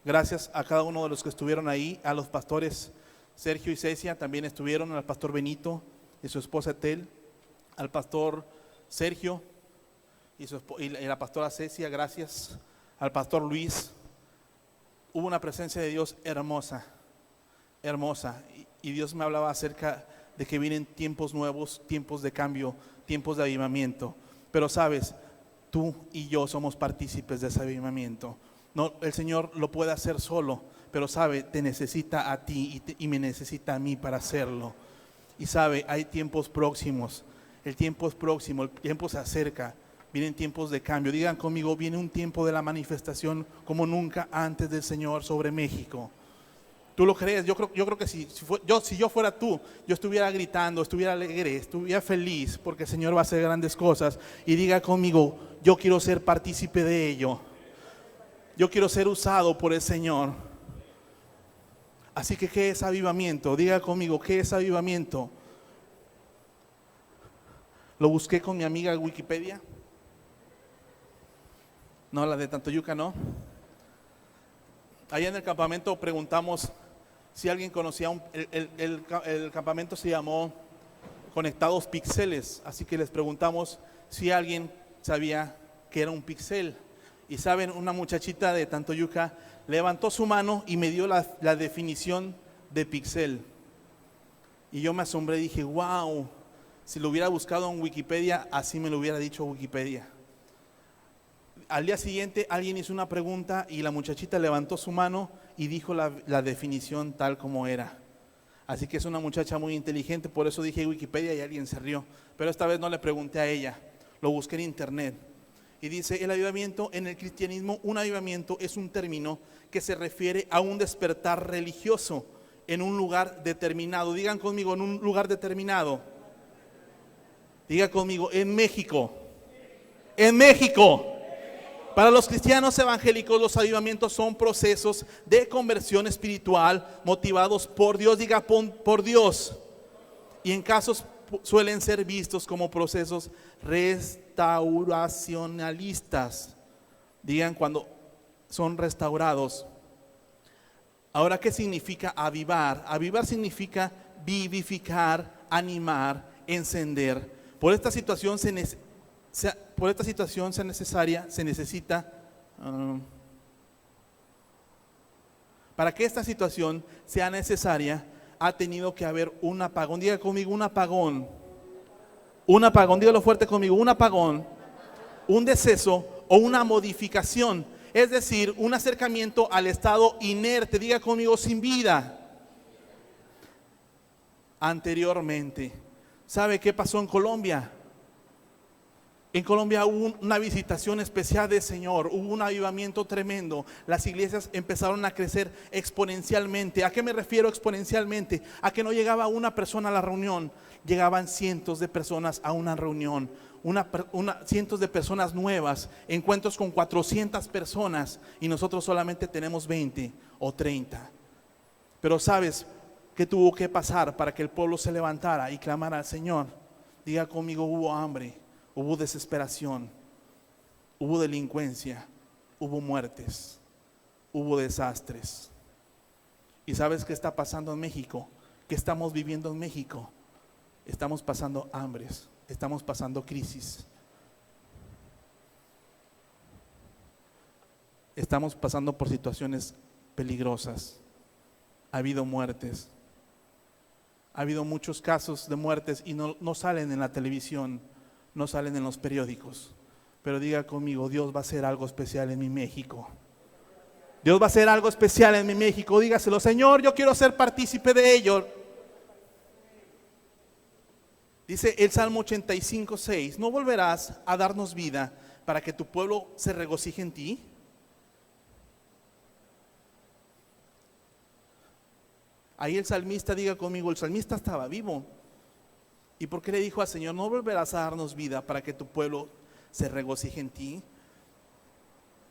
Gracias a cada uno de los que estuvieron ahí. A los pastores Sergio y Cecia también estuvieron. Al pastor Benito y su esposa Etel. Al pastor Sergio y la pastora Cecia, gracias. Al pastor Luis. Hubo una presencia de Dios hermosa, hermosa. Y Dios me hablaba acerca de que vienen tiempos nuevos, tiempos de cambio, tiempos de avivamiento. Pero sabes, tú y yo somos partícipes de ese avivamiento. No, el Señor lo puede hacer solo, pero sabe, te necesita a ti y me necesita a mí para hacerlo. Y sabe, hay tiempos próximos. El tiempo es próximo, el tiempo se acerca. Vienen tiempos de cambio. Digan conmigo, viene un tiempo de la manifestación como nunca antes del Señor sobre México. ¿Tú lo crees? Yo creo que si yo fuera tú, yo estuviera gritando, estuviera alegre, estuviera feliz, porque el Señor va a hacer grandes cosas. Y diga conmigo, yo quiero ser partícipe de ello. Yo quiero ser usado por el Señor. Así que, ¿qué es avivamiento? Diga conmigo, ¿qué es avivamiento? Lo busqué con mi amiga Wikipedia. No, la de Tantoyuca no. Allá en el campamento preguntamos si alguien conocía, el campamento se llamó Conectados Pixeles, así que les preguntamos si alguien sabía que era un pixel. Y saben, una muchachita de Tantoyuca levantó su mano y me dio la definición de pixel. Y yo me asombré y dije, wow, si lo hubiera buscado en Wikipedia, así me lo hubiera dicho Wikipedia. Al día siguiente alguien hizo una pregunta y la muchachita levantó su mano y dijo la definición tal como era. Así que es una muchacha muy inteligente, por eso dije Wikipedia y alguien se rió. Pero esta vez no le pregunté a ella, lo busqué en internet. Y dice, el avivamiento en el cristianismo, un avivamiento es un término que se refiere a un despertar religioso en un lugar determinado. Digan conmigo, en un lugar determinado. Diga conmigo, en México. En México. Para los cristianos evangélicos, los avivamientos son procesos de conversión espiritual motivados por Dios. Diga por Dios. Y en casos suelen ser vistos como procesos restauracionalistas. Digan cuando son restaurados. Ahora, ¿qué significa avivar? Avivar significa vivificar, animar, encender. Por esta situación se necesita, para que esta situación sea necesaria, ha tenido que haber un apagón. Diga conmigo, un apagón. Un apagón, dígalo fuerte conmigo, un apagón, un deceso o una modificación. Es decir, un acercamiento al estado inerte, diga conmigo, sin vida. Anteriormente. ¿Sabe qué pasó en Colombia? En Colombia hubo una visitación especial del Señor, hubo un avivamiento tremendo. Las iglesias empezaron a crecer exponencialmente. ¿A qué me refiero exponencialmente? A que no llegaba una persona a la reunión, llegaban cientos de personas a una reunión, cientos de personas nuevas, encuentros con 400 personas y nosotros solamente tenemos 20 o 30. Pero ¿sabes qué tuvo que pasar para que el pueblo se levantara y clamara al Señor? Diga conmigo, hubo hambre. Hubo desesperación, hubo delincuencia, hubo muertes, hubo desastres. ¿Y sabes qué está pasando en México? ¿Qué estamos viviendo en México? Estamos pasando hambres, estamos pasando crisis. Estamos pasando por situaciones peligrosas. Ha habido muertes. Ha habido muchos casos de muertes y no salen en la televisión. No salen en los periódicos, pero diga conmigo, Dios va a hacer algo especial en mi México. Dios va a hacer algo especial en mi México. Dígaselo, Señor, yo quiero ser partícipe de ello. Dice el Salmo 85:6, ¿no volverás a darnos vida para que tu pueblo se regocije en ti? Ahí el salmista, diga conmigo, el salmista estaba vivo. ¿Y por qué le dijo al Señor, no volverás a darnos vida para que tu pueblo se regocije en ti?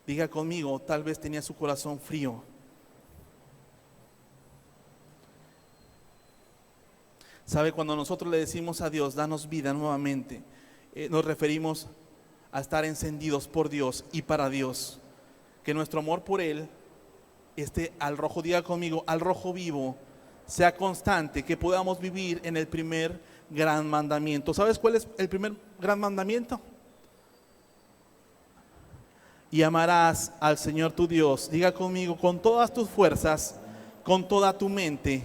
Diga conmigo, tal vez tenía su corazón frío. ¿Sabe? Cuando nosotros le decimos a Dios, danos vida nuevamente, nos referimos a estar encendidos por Dios y para Dios. Que nuestro amor por Él esté al rojo, diga conmigo, al rojo vivo, sea constante, que podamos vivir en el primer gran mandamiento. ¿Sabes cuál es el primer gran mandamiento? Y amarás al Señor tu Dios, diga conmigo, con todas tus fuerzas, con toda tu mente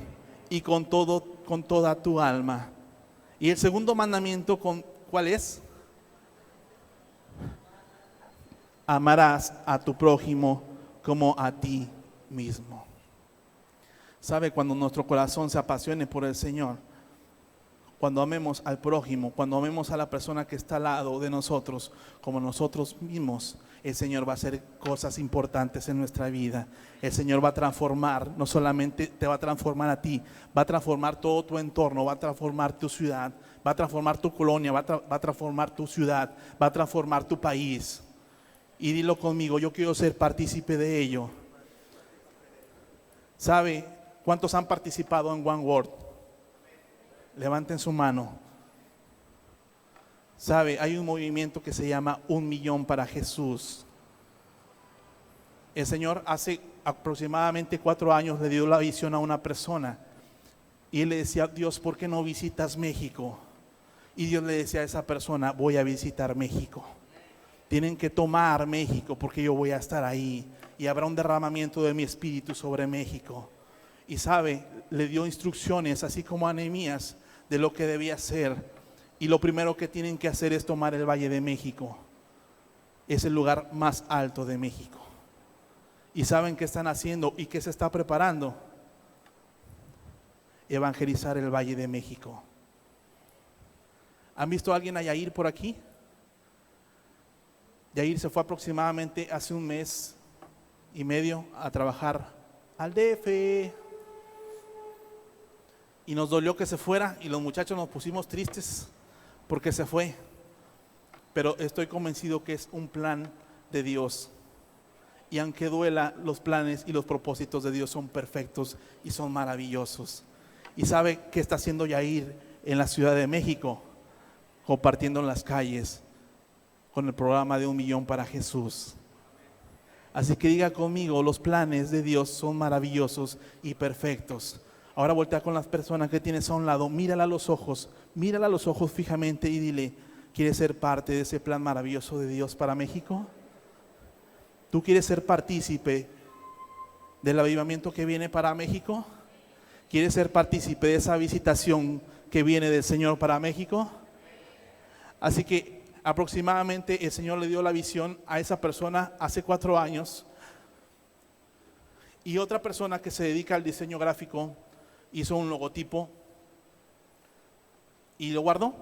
y con toda tu alma. Y el segundo mandamiento, ¿cuál es? Amarás a tu prójimo como a ti mismo. ¿Sabe? Cuando nuestro corazón se apasione por el Señor, cuando amemos al prójimo, cuando amemos a la persona que está al lado de nosotros como nosotros mismos, el Señor va a hacer cosas importantes en nuestra vida. El Señor va a transformar, no solamente te va a transformar a ti, va a transformar todo tu entorno, va a transformar tu ciudad, va a transformar tu colonia, va a transformar tu ciudad, va a transformar tu país. Y dilo conmigo, yo quiero ser partícipe de ello. ¿Sabe cuántos han participado en One World? Levanten su mano. ¿Sabe? Hay un movimiento que se llama 1 millón para Jesús. El Señor hace aproximadamente 4 años le dio la visión a una persona. Y él le decía, Dios, ¿por qué no visitas México? Y Dios le decía a esa persona, voy a visitar México. Tienen que tomar México porque yo voy a estar ahí. Y habrá un derramamiento de mi espíritu sobre México. Y sabe, le dio instrucciones, así como a Nehemías, de lo que debía hacer. Y lo primero que tienen que hacer es tomar el Valle de México. Es el lugar más alto de México. ¿Y saben qué están haciendo y qué se está preparando? Evangelizar el Valle de México. ¿Han visto a alguien a Yair por aquí? Yair se fue aproximadamente hace 1 mes y medio a trabajar al DF. Y nos dolió que se fuera y los muchachos nos pusimos tristes porque se fue. Pero estoy convencido que es un plan de Dios. Y aunque duela, los planes y los propósitos de Dios son perfectos y son maravillosos. ¿Y sabe qué está haciendo Yair en la Ciudad de México? Compartiendo en las calles con el programa de 1 millón para Jesús. Así que diga conmigo, los planes de Dios son maravillosos y perfectos. Ahora voltea con las personas que tienes a un lado, mírala a los ojos fijamente y dile, ¿quieres ser parte de ese plan maravilloso de Dios para México? ¿Tú quieres ser partícipe del avivamiento que viene para México? ¿Quieres ser partícipe de esa visitación que viene del Señor para México? Así que aproximadamente el Señor le dio la visión a esa persona hace 4 años. Y otra persona que se dedica al diseño gráfico hizo un logotipo y lo guardó.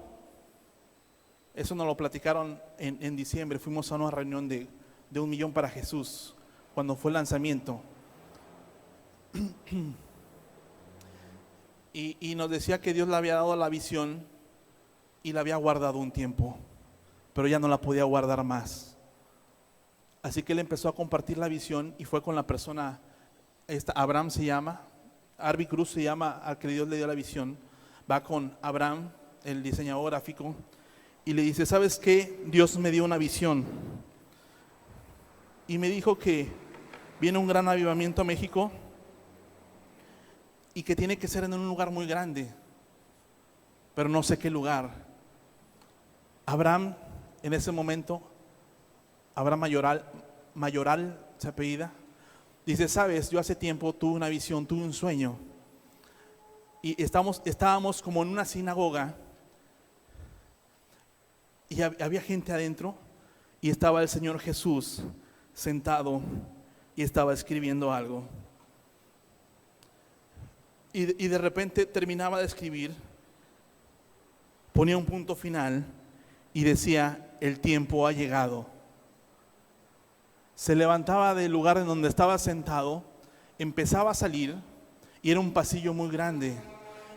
Eso nos lo platicaron en diciembre. Fuimos a una reunión de 1 millón para Jesús cuando fue el lanzamiento. Y nos decía que Dios le había dado la visión y la había guardado un tiempo, pero ya no la podía guardar más. Así que él empezó a compartir la visión y fue con la persona, Abraham se llama, Arby Cruz se llama, al que Dios le dio la visión. Va con Abraham, el diseñador gráfico, y le dice, ¿sabes qué? Dios me dio una visión y me dijo que viene un gran avivamiento a México y que tiene que ser en un lugar muy grande, pero no sé qué lugar. Abraham, en ese momento, Abraham Mayoral se apellida, dice, sabes, yo hace tiempo tuve una visión, tuve un sueño, y estábamos como en una sinagoga, y había gente adentro, y estaba el Señor Jesús sentado, y estaba escribiendo algo, y de repente terminaba de escribir, ponía un punto final, y decía, el tiempo ha llegado. Se levantaba del lugar en donde estaba sentado, empezaba a salir y era un pasillo muy grande.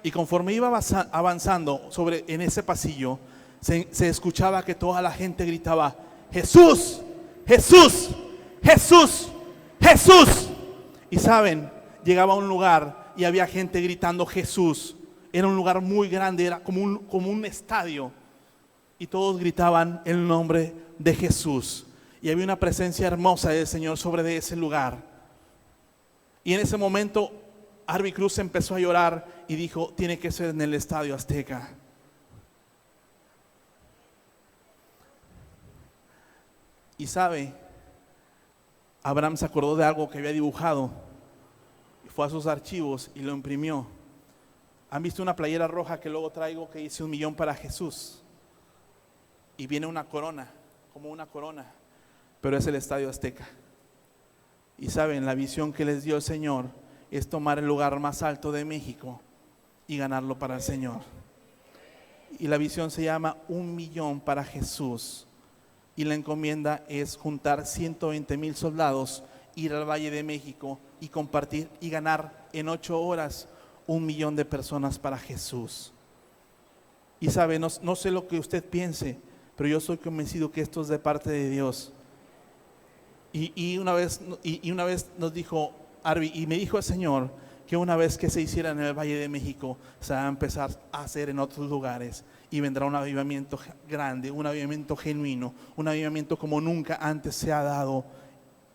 Y conforme iba avanzando en ese pasillo, se escuchaba que toda la gente gritaba, Jesús, Jesús, Jesús, Jesús. Y saben, llegaba a un lugar y había gente gritando Jesús era un lugar muy grande, era como un estadio. Y todos gritaban el nombre de Jesús. Y había una presencia hermosa del Señor sobre ese lugar. Y en ese momento Arby Cruz empezó a llorar y dijo, tiene que ser en el Estadio Azteca. Y sabe, Abraham se acordó de algo que había dibujado. Fue a sus archivos y lo imprimió. ¿Han visto una playera roja que luego traigo que dice 1 millón para Jesús? Y viene una corona, como una corona, pero es el Estadio Azteca. Y saben, la visión que les dio el Señor es tomar el lugar más alto de México y ganarlo para el Señor. Y la visión se llama 1 millón para Jesús. Y la encomienda es juntar 120,000 soldados, ir al Valle de México y compartir y ganar en 8 horas 1 millón de personas para Jesús. Y sabe, no sé lo que usted piense, pero yo estoy convencido que esto es de parte de Dios. Y una vez nos dijo Arby, y me dijo el Señor que una vez que se hiciera en el Valle de México, se va a empezar a hacer en otros lugares, y vendrá un avivamiento grande, un avivamiento genuino, un avivamiento como nunca antes se ha dado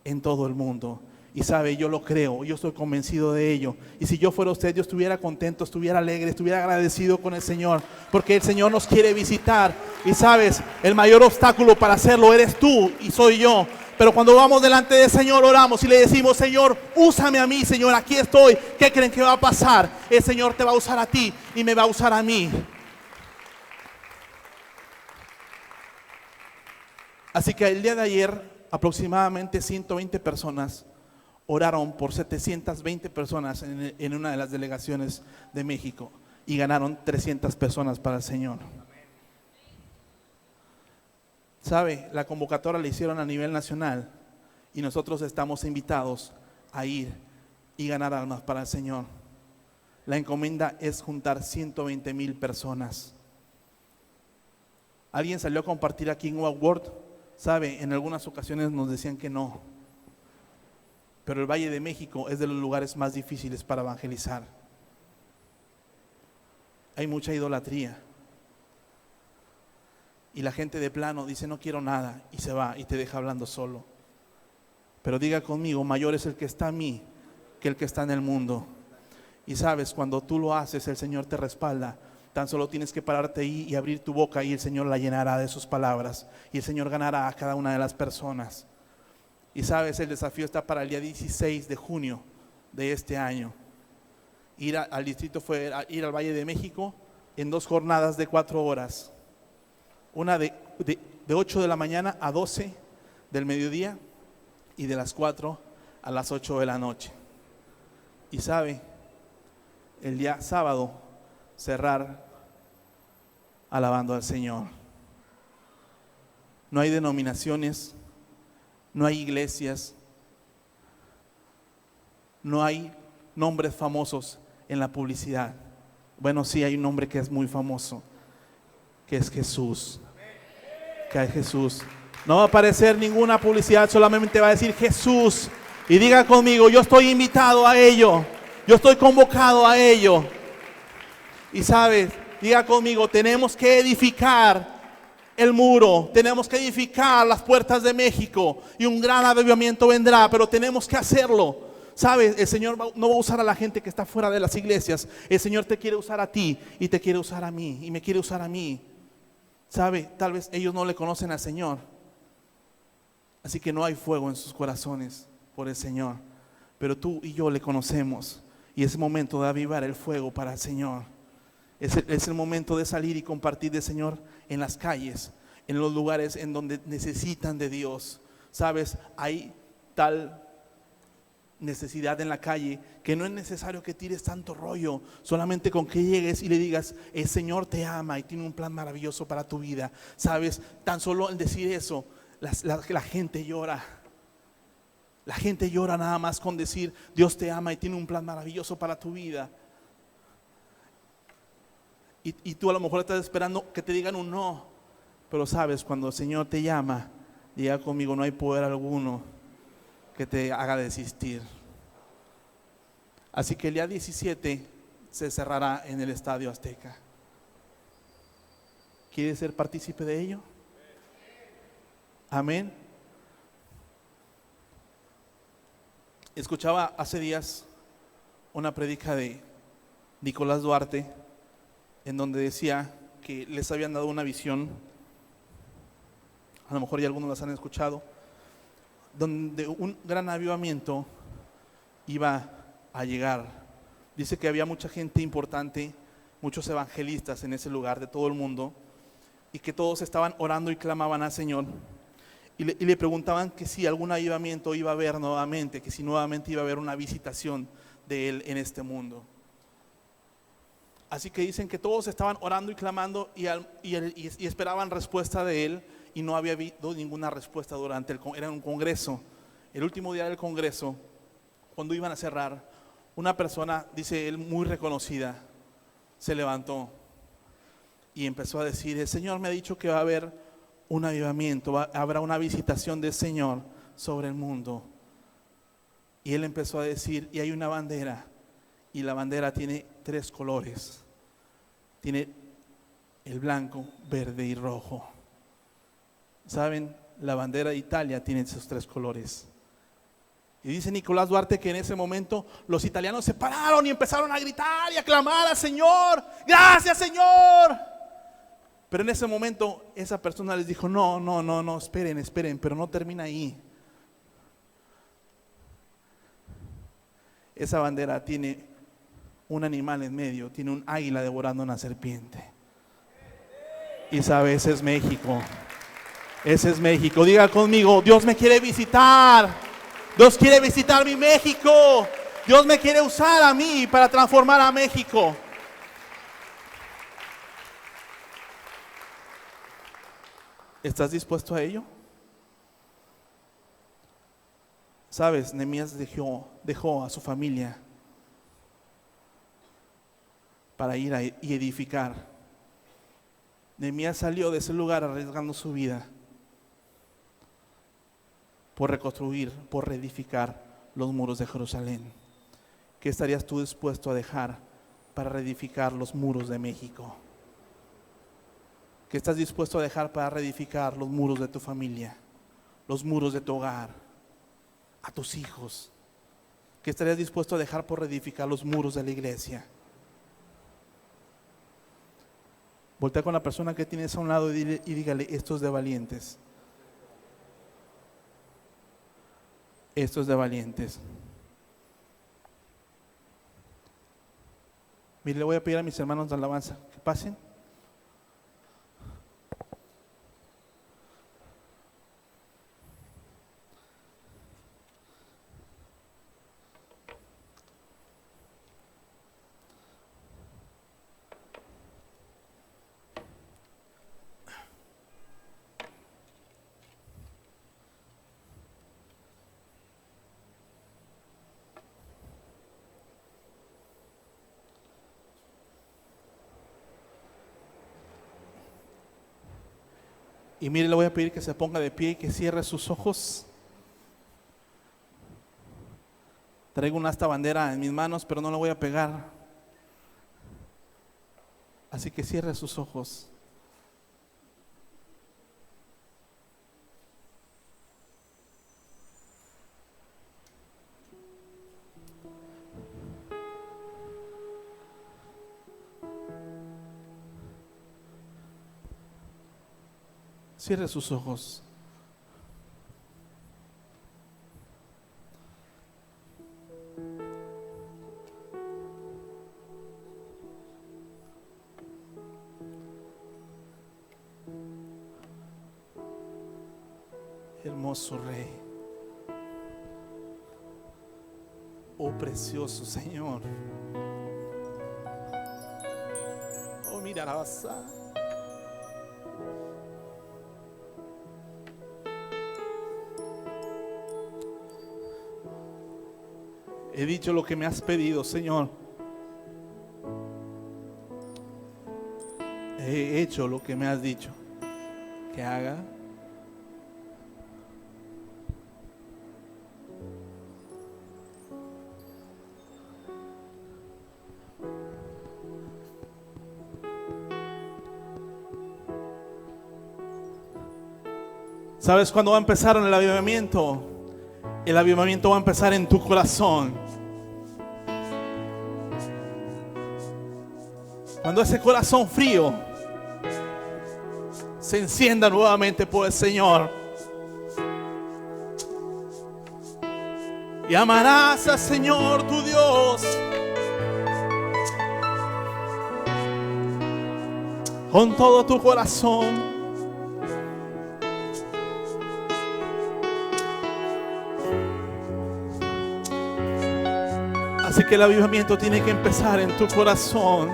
en todo el mundo. Y sabe, yo lo creo, yo estoy convencido de ello. Y si yo fuera usted, yo estuviera contento, estuviera alegre, estuviera agradecido con el Señor, porque el Señor nos quiere visitar. Y sabes, el mayor obstáculo para hacerlo eres tú y soy yo. Pero cuando vamos delante del Señor, oramos y le decimos, Señor, úsame a mí, Señor, aquí estoy. ¿Qué creen que va a pasar? El Señor te va a usar a ti y me va a usar a mí. Así que el día de ayer, aproximadamente 120 personas oraron por 720 personas en una de las delegaciones de México y ganaron 300 personas para el Señor. ¿Sabe? La convocatoria la hicieron a nivel nacional y nosotros estamos invitados a ir y ganar almas para el Señor. La encomienda es juntar 120,000 personas. ¿Alguien salió a compartir aquí en Word? ¿Sabe? En algunas ocasiones nos decían que no. Pero el Valle de México es de los lugares más difíciles para evangelizar. Hay mucha idolatría. Y la gente de plano dice no quiero nada y se va y te deja hablando solo. Pero diga conmigo, mayor es el que está en mí que el que está en el mundo. Y sabes, cuando tú lo haces, el Señor te respalda. Tan solo tienes que pararte ahí y abrir tu boca y el Señor la llenará de sus palabras. Y el Señor ganará a cada una de las personas. Y sabes, el desafío está para el día 16 de junio de este año. Ir al distrito fue ir al Valle de México en 2 jornadas de 4 horas. Una de 8 de la mañana a 12 del mediodía y de las 4 a las 8 de la noche. Y sabe, el día sábado cerrar alabando al Señor. No hay denominaciones, no hay iglesias, no hay nombres famosos en la publicidad. Bueno, sí hay un nombre que es muy famoso, que es Jesús. Que es Jesús. No va a aparecer ninguna publicidad, solamente va a decir Jesús. Y diga conmigo, yo estoy invitado a ello. Yo estoy convocado a ello. Y sabes, diga conmigo, tenemos que edificar el muro, tenemos que edificar las puertas de México y un gran avivamiento vendrá, pero tenemos que hacerlo. ¿Sabes? El Señor no va a usar a la gente que está fuera de las iglesias. El Señor te quiere usar a ti y te quiere usar a mí y me quiere usar a mí. ¿Sabe? Tal vez ellos no le conocen al Señor. Así que no hay fuego en sus corazones por el Señor. Pero tú y yo le conocemos y es el momento de avivar el fuego para el Señor. Es el momento de salir y compartir del Señor en las calles, en los lugares en donde necesitan de Dios. ¿Sabes? Hay tal necesidad en la calle que no es necesario que tires tanto rollo, solamente con que llegues y le digas el Señor te ama y tiene un plan maravilloso para tu vida. ¿Sabes? Tan solo al decir eso la gente llora. La gente llora nada más con decir Dios te ama y tiene un plan maravilloso para tu vida. Y tú a lo mejor estás esperando que te digan un no. Pero sabes, cuando el Señor te llama, diga conmigo, no hay poder alguno que te haga desistir. Así que el día 17 se cerrará en el Estadio Azteca. ¿Quiere ser partícipe de ello? Amén. Escuchaba hace días una prédica de Nicolás Duarte, en donde decía que les habían dado una visión, a lo mejor ya algunos las han escuchado, donde un gran avivamiento iba a llegar. Dice que había mucha gente importante, muchos evangelistas en ese lugar de todo el mundo, y que todos estaban orando y clamaban al Señor, y le preguntaban que si algún avivamiento iba a haber nuevamente, que si nuevamente iba a haber una visitación de Él en este mundo. Así que dicen que todos estaban orando y clamando y esperaban respuesta de Él, y no había habido ninguna respuesta durante era un congreso. El último día del congreso, cuando iban a cerrar, una persona, dice él, muy reconocida, se levantó y empezó a decir: el Señor me ha dicho que va a haber un avivamiento, habrá una visitación del Señor sobre el mundo. Y él empezó a decir: y hay una bandera, y la bandera tiene 3 colores, tiene el blanco, verde y rojo. ¿Saben? La bandera de Italia tiene esos 3 colores. Y dice Nicolás Duarte que en ese momento los italianos se pararon y empezaron a gritar y a clamar al Señor: gracias, Señor. Pero en ese momento esa persona les dijo: no, esperen, pero no termina ahí. Esa bandera tiene un animal en medio, tiene un águila devorando una serpiente. Y sabe, ese es México. Ese es México. Diga conmigo: Dios me quiere visitar. Dios quiere visitar mi México. Dios me quiere usar a mí para transformar a México. ¿Estás dispuesto a ello? Sabes, Nehemías dejó a su familia para ir y edificar. Nehemías salió de ese lugar arriesgando su vida por reconstruir, por reedificar los muros de Jerusalén. ¿Qué estarías tú dispuesto a dejar para reedificar los muros de México? ¿Qué estás dispuesto a dejar para reedificar los muros de tu familia, los muros de tu hogar, a tus hijos? ¿Qué estarías dispuesto a dejar por reedificar los muros de la iglesia? Voltea con la persona que tienes a un lado y dígale: esto es de valientes. Esto es de valientes. Mire, le voy a pedir a mis hermanos de alabanza que pasen. Y mire, le voy a pedir que se ponga de pie y que cierre sus ojos. Traigo una asta bandera en mis manos, pero no la voy a pegar. Así que cierre sus ojos. Cierre sus ojos. Hermoso Rey. Oh precioso Señor. Oh, mira la basa. He dicho lo que me has pedido, Señor. He hecho lo que me has dicho que haga. ¿Sabes cuándo va a empezar el avivamiento? El avivamiento va a empezar en tu corazón. Cuando ese corazón frío se encienda nuevamente por el Señor. Y amarás al Señor tu Dios con todo tu corazón. Así que el avivamiento tiene que empezar en tu corazón,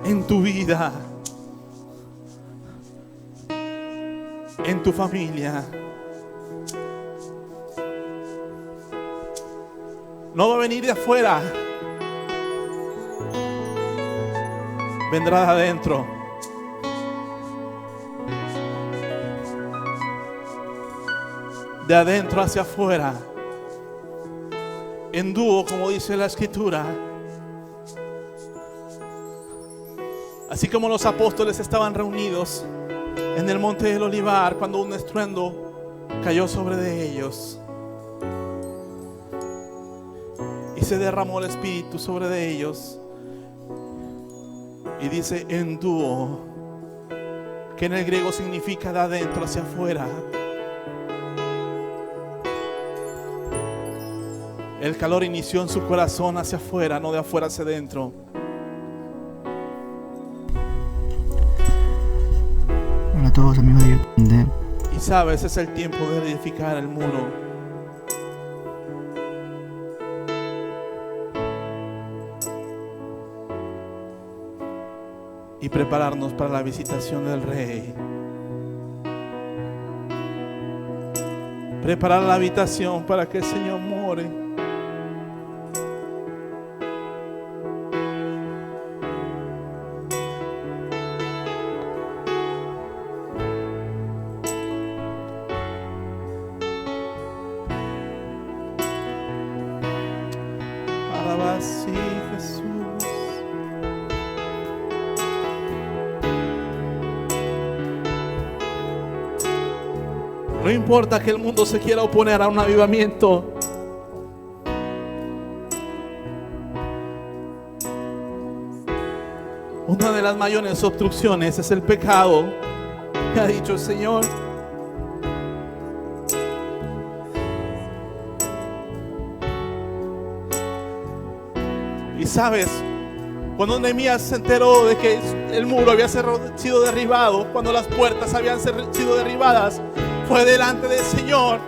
en tu vida, en tu familia. No va a venir de afuera, vendrá de adentro. De adentro hacia afuera, en dúo, como dice la Escritura. Así como los apóstoles estaban reunidos en el monte del Olivar cuando un estruendo cayó sobre de ellos y se derramó el Espíritu sobre de ellos, y dice en dúo, que en el griego significa de adentro hacia afuera. El calor inició en su corazón hacia afuera, no de afuera hacia adentro. Hola a todos, amigos de YouTube. Y sabes, es el tiempo de edificar el muro. Y prepararnos para la visitación del Rey. Preparar la habitación para que el Señor more. Alabas, sí, Jesús. No importa que el mundo se quiera oponer a un avivamiento. Una de las mayores obstrucciones es el pecado, que ha dicho el Señor. Y sabes, cuando Nehemías se enteró de que el muro había sido derribado, cuando las puertas habían sido derribadas, fue delante del Señor,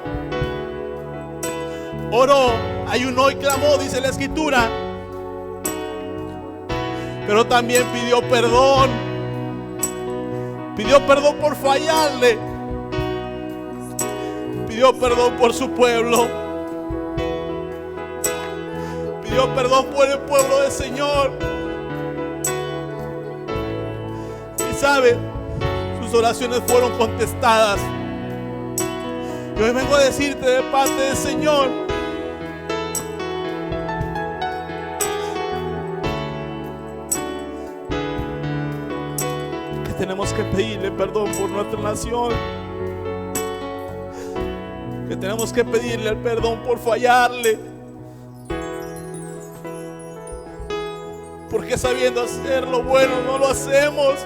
oró, ayunó y clamó, dice la Escritura, pero también pidió perdón por fallarle, pidió perdón por su pueblo, pidió perdón por el pueblo del Señor. Y sabe, sus oraciones fueron contestadas. Y hoy vengo a decirte de parte del Señor que tenemos que pedirle perdón por nuestra nación, que tenemos que pedirle el perdón por fallarle, porque sabiendo hacer lo bueno no lo hacemos.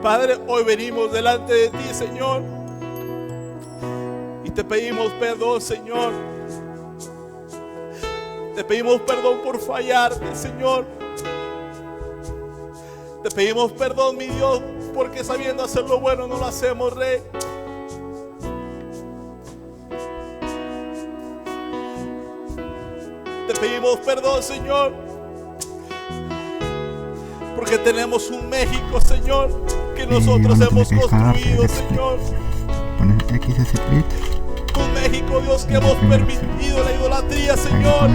Padre, hoy venimos delante de ti, Señor, y te pedimos perdón, Señor. Te pedimos perdón por fallarte, Señor. Te pedimos perdón, mi Dios, porque sabiendo hacer lo bueno no lo hacemos, Rey. Te pedimos perdón, Señor, porque tenemos un México, Señor, que nosotros hemos construido, Señor. Un México, Dios, que hemos permitido la idolatría, Señor,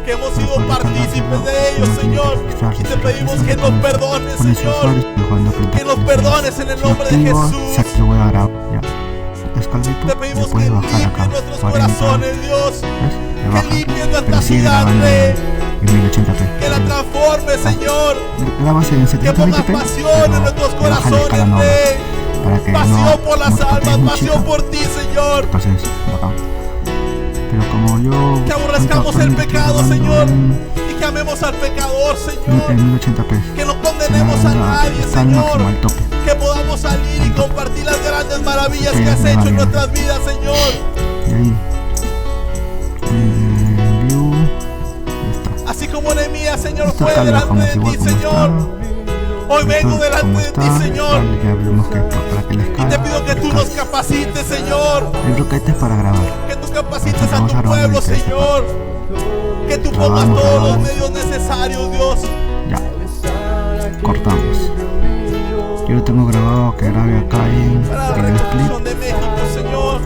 que hemos sido partícipes de ellos, Señor. Y te pedimos que nos perdones, Señor, que nos perdones en el nombre de Jesús. Te pedimos que limpies nuestros corazones, Dios, que limpies nuestra ciudad, Rey. en 1080p. Que la transforme, Señor. Grabas en Que pongas 720p, pasión en nuestros pero le bajas la escala corazones, normal, Rey. para que Pasión por las no te almas, muy pasión chica. por ti, Señor. Entonces, bacán. Pero como yo... Que aborrezcamos el pecado, Señor. Y que amemos al pecador, Señor. En 1080p. Que no condenemos a nadie, Está al Señor. máximo, al tope. Que podamos salir y compartir las grandes maravillas que has hecho en nuestras vidas, Señor. Y ahí. View. Ya está. Así como Nehemías, Señor, Esto fue acá lo delante dejamos de igual ti, como Señor. está. Hoy vengo Esto delante como de está. ti, Señor. Ya vemos que para que la Y escala. te pido que tú nos capacites, Señor. El bloquete es para grabar. Que tú capacites a Vamos tu a grabar pueblo, ahorita esta Señor. Que tú pongas Grabamos, todos los grabamos. medios necesarios, Dios. Ya. Cortamos. Yo lo tengo grabado que grabe acá en Para la video clip. reconstrucción de México, Señor.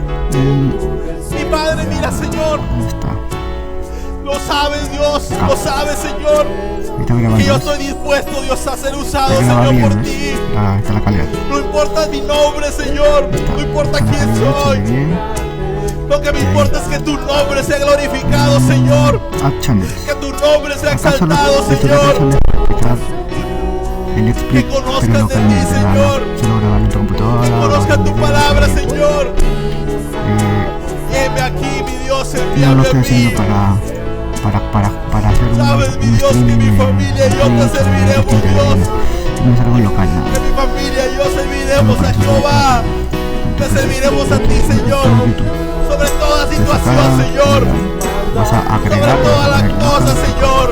Mi Padre, mira, Señor. Ahí está. Lo sabes, Dios. Lo sabes, Señor. Ahí está grabando. Que yo ¿ves? estoy dispuesto, Dios, a ser usado, Ahí graba Señor, bien, por ¿ves? ti. Ahí está la calidad. No importa mi nombre, Señor. No importa Está la quién calidad, se soy. ve bien. Lo que me importa es que tu nombre sea glorificado, Señor. Add channels. Que tu nombre sea Acá solo exaltado, esto de Señor. solo es para escuchar el split, Que conozcan pero no de que ti, Señor. solo grabar en tu computadora. Que conozcan tu palabra, Señor. Eh, Heme aquí, mi Dios, no lo envíame estoy a mí. haciendo para hacer Sabes, mi Dios, que streaming mi de familia y yo te Twitch, serviremos, de Dios. no es algo local, nada. Que mi familia y yo serviremos a Jehová. Te serviremos a ti, Señor. Todo en YouTube. Sobre toda Entonces situación, acá, Señor. vas a agregar, Sobre todas las agregar cosas, local. Señor.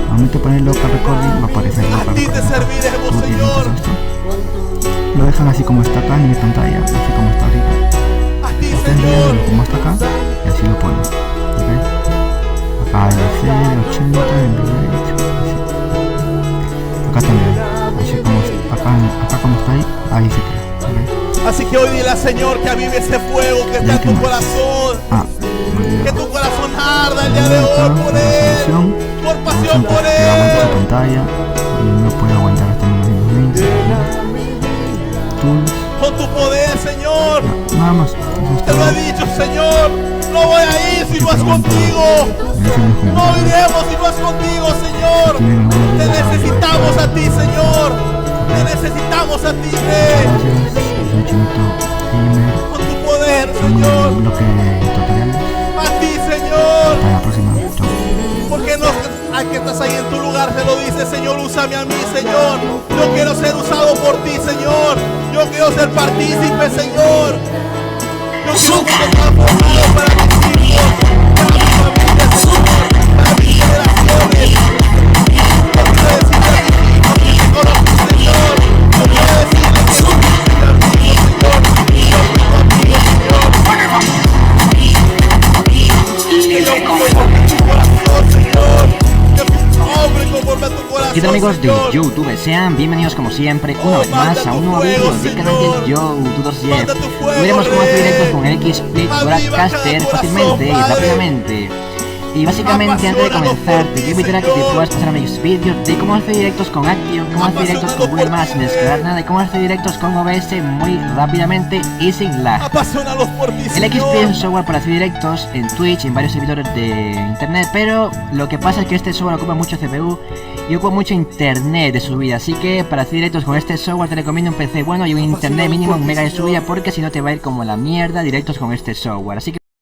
Al momento de poner local recording va a aparecer A local ti te recording. serviremos, Tú tienes Señor. esto. Lo dejan así como está acá en mi pantalla, así como está ahorita. A ti, Ustedes Señor. ven como está acá y así lo ponen. ¿Ok? Acá el C 80 en bitrate, así. Acá también, así como acá como está ahí se queda. ¿Ok? Así que hoy dile al Señor que avive ese fuego que está en tu corazón. Ah, me olvidé. Que tu corazón arda el día de Acá, hoy por la Él. resolución. Por pasión por Que aguanta su Él. pantalla y no puede aguantar hasta 1920. Tools. Con tu poder, Señor. Ya, nada más. Eso es Te lo todo. he dicho, Señor. No voy a ir si no es contigo. Me dicen en los No comentarios. iremos si no es contigo, Señor. Te necesitamos a ti, Señor. Te necesitamos a ti, Rey. Gracias, soy Chinito Gamer. Con tu poder, Un Señor. bloque de tutoriales. A ti, Señor. Hasta la próxima. Chao. Porque no, al que estás ahí en tu lugar se lo dice, Señor, úsame a mí, Señor. Yo quiero ser usado por ti, Señor. Yo quiero ser partícipe, Señor. Yo quiero ser transformado para mis hijos, para mi familia, Señor, para mis generaciones. Yo quiero decirle a mis hijos que te conozco, Señor. Yo quiero decirle que tú eres mi amigo, Señor. Yo soy tu amigo, Señor. Que yo vivo conforme a tu corazón, Señor. Que fui un hombre conforme a tu corazón, ¿Qué tal, amigos de Señor. YouTube? Sean bienvenidos como siempre una vez manda más a tu un nuevo fuego, vídeo del canal Señor. de YouTube Jeff. Manda tu fuego, Veremos cómo hacer Rey. directos con el X-Split Aviva Broadcaster cada fácilmente y corazón, Padre. rápidamente. Y básicamente antes de Apasionanos comenzar por te ti, quiero invitar a que te Señor. puedas pasar a mis vídeos de cómo hacer directos con Action, cómo hacer directos con Apasionanos Google por Maps ti, sin descargar nada y cómo hacer directos con OBS muy rápidamente y sin lag. Apasionalos por ti, El Señor. XP es un software para hacer directos en Twitch y en varios servidores de internet, pero lo que pasa es que este software ocupa mucho CPU y ocupa mucho internet de subida, así que para hacer directos con este software te recomiendo un PC bueno y un internet mínimo 1 mega de subida, porque si no te va a ir como la mierda directos con este software. Así